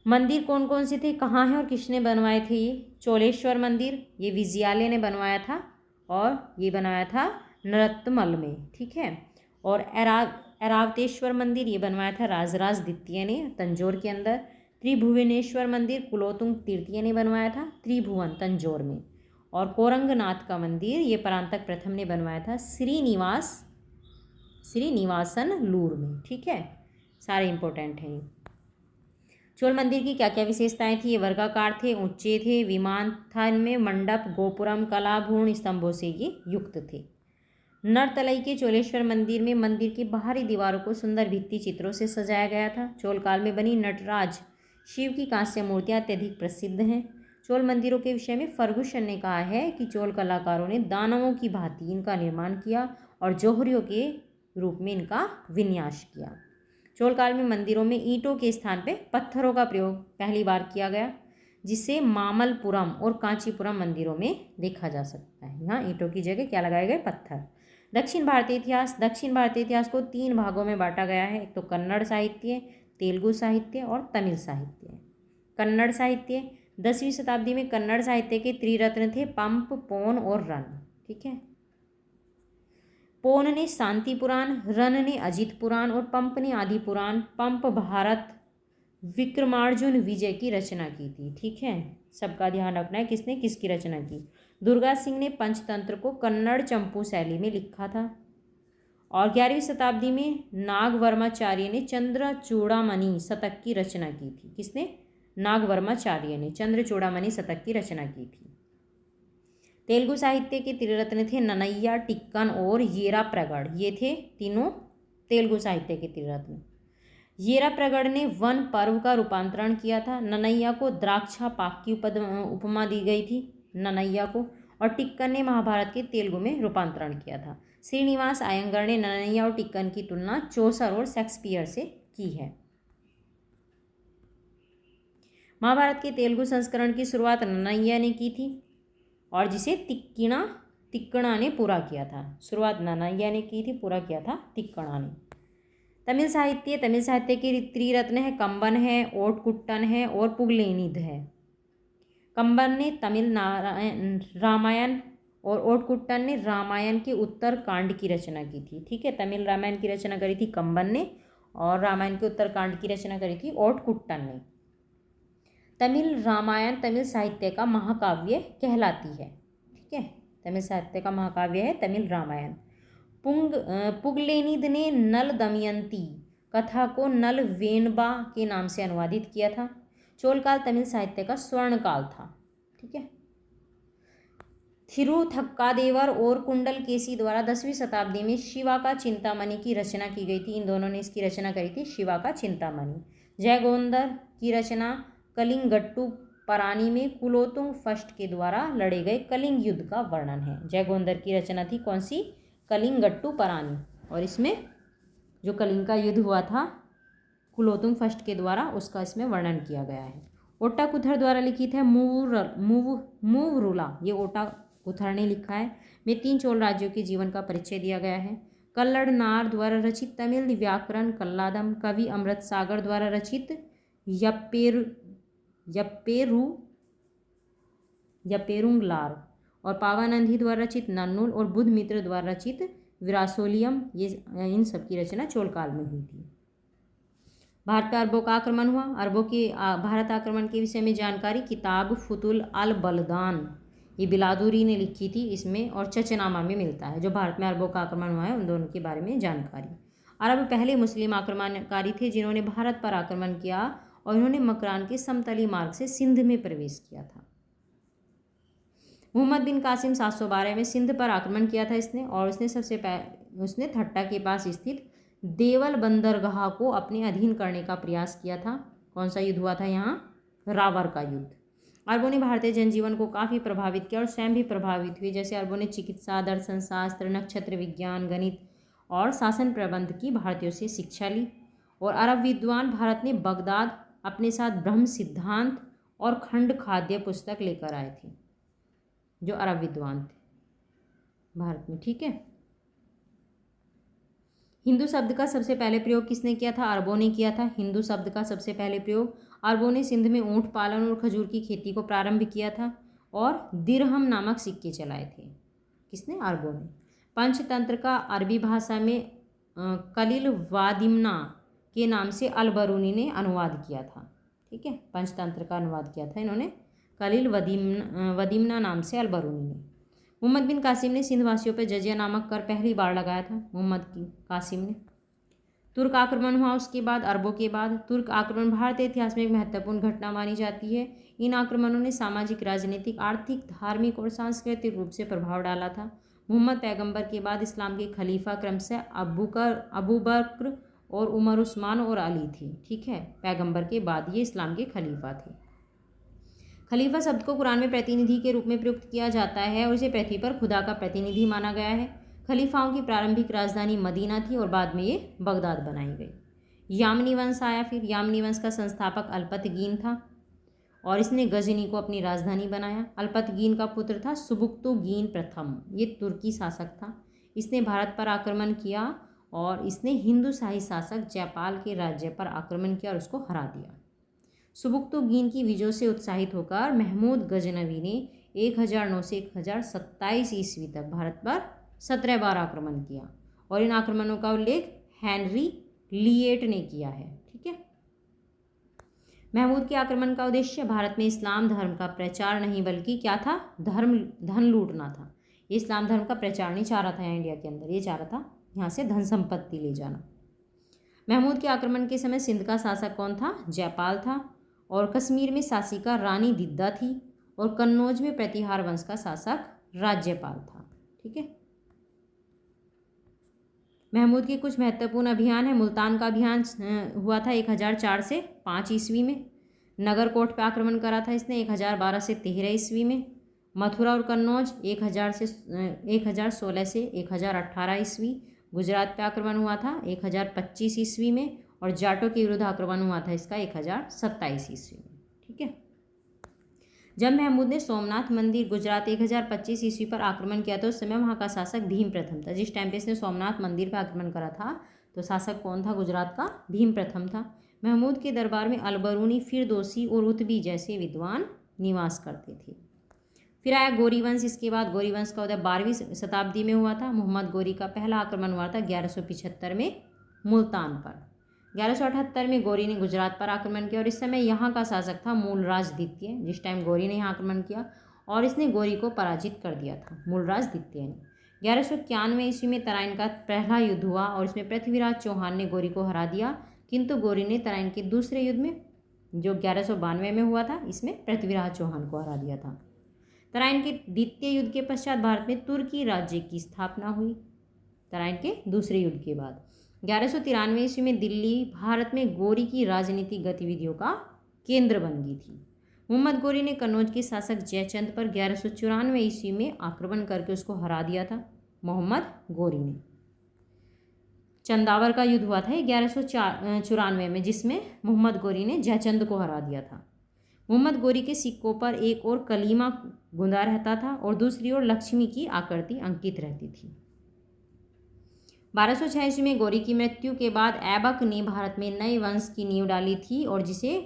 मंदिर कौन कौन से थे, कहाँ हैं और किसने बनवाए थे? ये चोलेश्वर मंदिर ये विजयालय ने बनवाया था और ये बनाया था नरत्तमल में। ठीक है। और ऐरावतेश्वर मंदिर ये बनवाया था राजराज द्वितीय ने तंजौर के अंदर। त्रिभुवनेश्वर मंदिर कुलोत्तुंग तृतीय ने बनवाया था त्रिभुवन तंजौर में। और कोरंगनाथ का मंदिर ये परांतक प्रथम ने बनवाया था श्रीनिवासन लूर में। ठीक है, सारे इंपॉर्टेंट हैं। चोल मंदिर की क्या क्या विशेषताएं थी? ये वर्गाकार थे, ऊंचे थे, विमान था इनमें, मंडप, गोपुरम, कलाभूर्ण स्तंभों से ये युक्त थे। नरतलई के चोलेश्वर मंदिर में मंदिर की बाहरी दीवारों को सुंदर भित्ति चित्रों से सजाया गया था। चोल काल में बनी नटराज शिव की कांस्य मूर्तियां अत्यधिक प्रसिद्ध हैं। चोल मंदिरों के विषय में फर्गुसन ने कहा है कि चोल कलाकारों ने दानवों की भांति इनका निर्माण किया और जौहरियों के रूप में इनका विन्यास किया। चोल काल में मंदिरों में ईंटों के स्थान पे पत्थरों का प्रयोग पहली बार किया गया, जिसे मामलपुरम और कांचीपुरम मंदिरों में देखा जा सकता है। यहाँ ईंटों की जगह क्या लगाए गए? पत्थर। दक्षिण भारतीय इतिहास को 3 भागों में बांटा गया है। एक तो कन्नड़ साहित्य, तेलुगु साहित्य और तमिल साहित्य। कन्नड़ साहित्य 10वीं शताब्दी में कन्नड़ साहित्य के त्रिरत्न थे पंप, पोन और रन। ठीक है। पोन ने शांति पुराण, रन ने अजित पुराण और पंप ने आदि पुराण, पंप भारत विक्रमार्जुन विजय की रचना की थी। ठीक है, सबका ध्यान रखना है किसने किसकी रचना की। दुर्गा सिंह ने पंचतंत्र को कन्नड़ चंपू शैली में लिखा था। और 11वीं शताब्दी में नागवर्माचार्य ने चंद्रचूड़ामणि शतक की रचना की थी। किसने? नागवर्माचार्य ने चंद्रचूड़ामणि शतक की रचना की थी। तेलुगु साहित्य के त्रिरत्न थे नन्नय्या, टिक्कन और येरा प्रगड़। ये थे तीनों तेलुगु साहित्य के त्रिरत्न। येरा प्रगड़ ने वन पर्व का रूपांतरण किया था। नन्नय्या को द्राक्षा पाक की उपमा दी गई थी नन्नय्या को। और टिक्कन ने महाभारत के तेलुगु में रूपांतरण किया था। श्रीनिवास अयंगर ने नन्नय्या और टिक्कन की तुलना चौसर और शेक्सपियर से की है। महाभारत के तेलुगु संस्करण की शुरुआत नन्नय्या ने की थी और जिसे तिक्कणा ने पूरा किया था। शुरुआत नन्नय्या ने की थी, पूरा किया था तिक्कणा ने। तमिल साहित्य के त्रिरत्न है कंबन है, ओटकुट्टन है और पुगलेनिध है। कंबन ने तमिल रामायण और ओटकुट्टन ने रामायण के उत्तर कांड की रचना की थी। ठीक है, तमिल रामायण की रचना करी थी कंबन ने और रामायण के उत्तर कांड की रचना करी थी ओटकुट्टन ने। तमिल रामायण तमिल साहित्य का महाकाव्य कहलाती है। ठीक है, तमिल साहित्य का महाकाव्य है तमिल रामायण। पुगलेनिध ने नल दमयंती कथा को नल वेनबा के नाम से अनुवादित किया था। चोल काल तमिल साहित्य का स्वर्ण काल था। ठीक है। थिरुथक्कादेवर और कुंडल केसी द्वारा 10वीं शताब्दी में शिवा का चिंतामणि की रचना की गई थी। इन दोनों ने इसकी रचना करी थी, शिवा का चिंतामणि। जयगोंदर की रचना कलिंगट्टू परानी में कुलोतुंग फर्स्ट के द्वारा लड़े गए कलिंग युद्ध का वर्णन है। जयगोंदर की रचना थी कौन सी? कलिंगट्टू परानी। और इसमें जो कलिंग का युद्ध हुआ था कुलोतुंग फर्स्ट के द्वारा, उसका इसमें वर्णन किया गया है। ओट्टाकुथर द्वारा लिखित है मूवरुला, ये ओट्टाकुथर ने लिखा है, में 3 चोल राज्यों के जीवन का परिचय दिया गया है। कल्लड़ नार द्वारा रचित तमिल व्याकरण कल्लादम, कवि अमृत सागर द्वारा रचित यप्पेरुंगलार, और पावानंदी द्वारा रचित नन्नुल, और बुद्ध मित्र द्वारा रचित विरासोलियम, ये इन सब की रचना चोल काल में हुई थी। भारत पर अरबों का आक्रमण हुआ। अरबों के भारत आक्रमण के विषय में जानकारी किताब फुतुल अल बलदान, ये बिलादुरी ने लिखी थी इसमें, और चचनामा में मिलता है। जो भारत में अरबों का आक्रमण हुआ है उन दोनों के बारे में जानकारी। अरब पहले मुस्लिम आक्रमणकारी थे जिन्होंने भारत पर आक्रमण किया, और इन्होंने मकरान के समतली मार्ग से सिंध में प्रवेश किया था। मोहम्मद बिन कासिम 712 में सिंध पर आक्रमण किया था इसने, और उसने थट्टा के पास स्थित देवल बंदरगाह को अपने अधीन करने का प्रयास किया था। कौन सा युद्ध हुआ था यहाँ? रावर का युद्ध। अरबों ने भारतीय जनजीवन को काफ़ी प्रभावित किया और स्वयं भी प्रभावित हुए। जैसे अरबों ने चिकित्सा, दर्शन शास्त्र, नक्षत्र विज्ञान, गणित और शासन प्रबंध की भारतीयों से शिक्षा ली। और अरब विद्वान भारत ने बगदाद अपने साथ ब्रह्म सिद्धांत और खंड खाद्य पुस्तक लेकर आए थे, जो अरब विद्वान थे भारत में। ठीक है। हिंदू शब्द का सबसे पहले प्रयोग किसने किया था? अरबों ने किया था। हिंदू शब्द का सबसे पहले प्रयोग अरबों ने सिंध में ऊँट पालन और खजूर की खेती को प्रारंभ किया था, और दिरहम नामक सिक्के चलाए थे। किसने? अरबों ने। पंचतंत्र का अरबी भाषा में कलिल वादिमना के नाम से अल बरूनी ने अनुवाद किया था। ठीक है, पंचतंत्र का अनुवाद किया था इन्होंने कलिल वदीमना नाम से अल बरूनी ने। मोहम्मद बिन कासिम ने सिंध वासियों पर जजिया नामक कर पहली बार लगाया था। मोहम्मद बिन कासिम ने। तुर्क आक्रमण हुआ उसके बाद, अरबों के बाद। तुर्क आक्रमण भारतीय इतिहास में एक महत्वपूर्ण घटना मानी जाती है। इन आक्रमणों ने सामाजिक, राजनीतिक, आर्थिक, धार्मिक और सांस्कृतिक रूप से प्रभाव डाला था। मोहम्मद पैगंबर के बाद इस्लाम के खलीफा क्रमशः अबू बकर और उमर, उस्मान और अली थे। ठीक है, पैगंबर के बाद ये इस्लाम के खलीफा थे। खलीफा शब्द को कुरान में प्रतिनिधि के रूप में प्रयुक्त किया जाता है, और इसे पृथ्वी पर खुदा का प्रतिनिधि माना गया है। खलीफाओं की प्रारंभिक राजधानी मदीना थी, और बाद में ये बगदाद बनाई गई। यामनी वंश आया फिर। यामनी वंश का संस्थापक अल्पतगीन था, और इसने गजनी को अपनी राजधानी बनाया। अल्पतगीन का पुत्र था सुबुक्तुगीन प्रथम, ये तुर्की शासक था। इसने भारत पर आक्रमण किया, और इसने हिंदू शाही शासक जयपाल के राज्य पर आक्रमण किया और उसको हरा दिया। सुबुक्तुगीन की विजय से उत्साहित होकर महमूद गजनवी ने 1009 से 1027 ईस्वी तक भारत पर 17 बार आक्रमण किया, और इन आक्रमणों का उल्लेख हेनरी लिएट ने किया है। ठीक है। महमूद के आक्रमण का उद्देश्य भारत में इस्लाम धर्म का प्रचार नहीं, बल्कि क्या था? धन लूटना था। ये इस्लाम धर्म का प्रचार नहीं चाह रहा था यहाँ इंडिया के अंदर, ये चाह रहा था यहाँ से धन संपत्ति ले जाना। महमूद के आक्रमण के समय सिंध का शासक कौन था? जयपाल था, और कश्मीर में शासिका रानी दिद्दा थी, और कन्नौज में प्रतिहार वंश का शासक राज्यपाल था। ठीक है। महमूद के कुछ महत्वपूर्ण अभियान है। मुल्तान का अभियान हुआ था 1004 से 5 ईस्वी में। नगरकोट पर आक्रमण करा था इसने 1012 से 13 ईस्वी में। मथुरा और कन्नौज 1016 से 1018 ईस्वी। गुजरात पे आक्रमण हुआ था 1025 ईस्वी में, और जाटों के विरुद्ध आक्रमण हुआ था इसका 1027 ईस्वी में। ठीक है। जब महमूद ने सोमनाथ मंदिर गुजरात 1025 ईस्वी पर आक्रमण किया तो उस समय वहाँ का शासक भीम प्रथम था। जिस टाइम पे इसने सोमनाथ मंदिर पर आक्रमण करा था तो शासक कौन था गुजरात का? भीम प्रथम था। महमूद के दरबार में अलबरूनी, फिरदौसी और उतबी जैसे विद्वान निवास करते थे। फिर आया गौरी वंश। इसके बाद गौरी वंश का उदय 12वीं शताब्दी में हुआ था। मोहम्मद गौरी का पहला आक्रमण हुआ था 1175 में मुल्तान पर। 1178 में गौरी ने गुजरात पर आक्रमण किया, और इस समय यहाँ का शासक था मूलराज द्वितीय। जिस टाइम गौरी ने यहाँ आक्रमण किया और इसने गौरी को पराजित कर दिया था मूलराज द्वितीय ने। 1191 ईस्वी में तराइन का पहला युद्ध हुआ, और इसमें पृथ्वीराज चौहान ने गौरी को हरा दिया, किंतु गौरी ने तराइन के दूसरे युद्ध में जो 1192 में हुआ था, इसमें पृथ्वीराज चौहान को हरा दिया था। तराइन के द्वितीय युद्ध के पश्चात भारत में तुर्की राज्य की स्थापना हुई। तराइन के दूसरे युद्ध के बाद 1193 ईस्वी में दिल्ली भारत में गोरी की राजनीतिक गतिविधियों का केंद्र बन गई थी। मोहम्मद गोरी ने कन्नौज के शासक जयचंद पर 1194 ईस्वी में आक्रमण करके उसको हरा दिया था। मोहम्मद गोरी ने चंदावर का युद्ध हुआ था 1194 में, जिसमें मोहम्मद गोरी ने जयचंद को हरा दिया था। मोहम्मद गोरी के सिक्कों पर एक और कलीमा गुंदा रहता था और दूसरी ओर लक्ष्मी की आकृति अंकित रहती थी। 1206 ईस्वी में गोरी की मृत्यु के बाद ऐबक ने भारत में नए वंश की नींव डाली थी और जिसे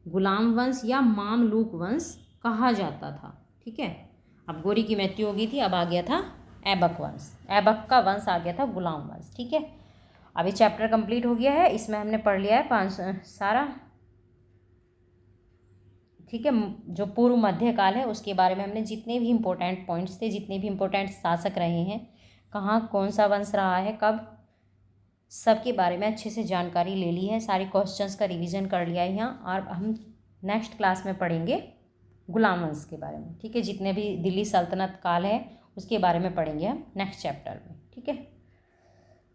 गुलाम वंश या मामलूक वंश कहा जाता था। ठीक है, अब गोरी की मृत्यु हो गई थी, अब आ गया था ऐबक वंश, ऐबक का वंश आ गया था गुलाम वंश। ठीक है, अभी चैप्टर कंप्लीट हो गया है, इसमें हमने पढ़ लिया है 5 सारा। ठीक है, जो पूर्व मध्यकाल है उसके बारे में हमने जितने भी इम्पोर्टेंट पॉइंट्स थे, जितने भी इम्पोर्टेंट शासक रहे हैं, कहाँ कौन सा वंश रहा है, कब, सबके बारे में अच्छे से जानकारी ले ली है। सारे क्वेश्चंस का रिवीजन कर लिया है यहाँ, और हम नेक्स्ट क्लास में पढ़ेंगे गुलाम वंश के बारे में। ठीक है, जितने भी दिल्ली सल्तनत काल है उसके बारे में पढ़ेंगे हम नेक्स्ट चैप्टर में। ठीक है,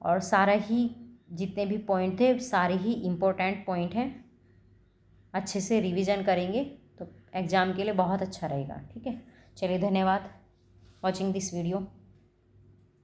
और सारा ही जितने भी पॉइंट थे सारे ही इम्पोर्टेंट पॉइंट हैं, अच्छे से रिवीजन करेंगे तो एग्ज़ाम के लिए बहुत अच्छा रहेगा। ठीक है, चलिए, धन्यवाद वॉचिंग दिस वीडियो।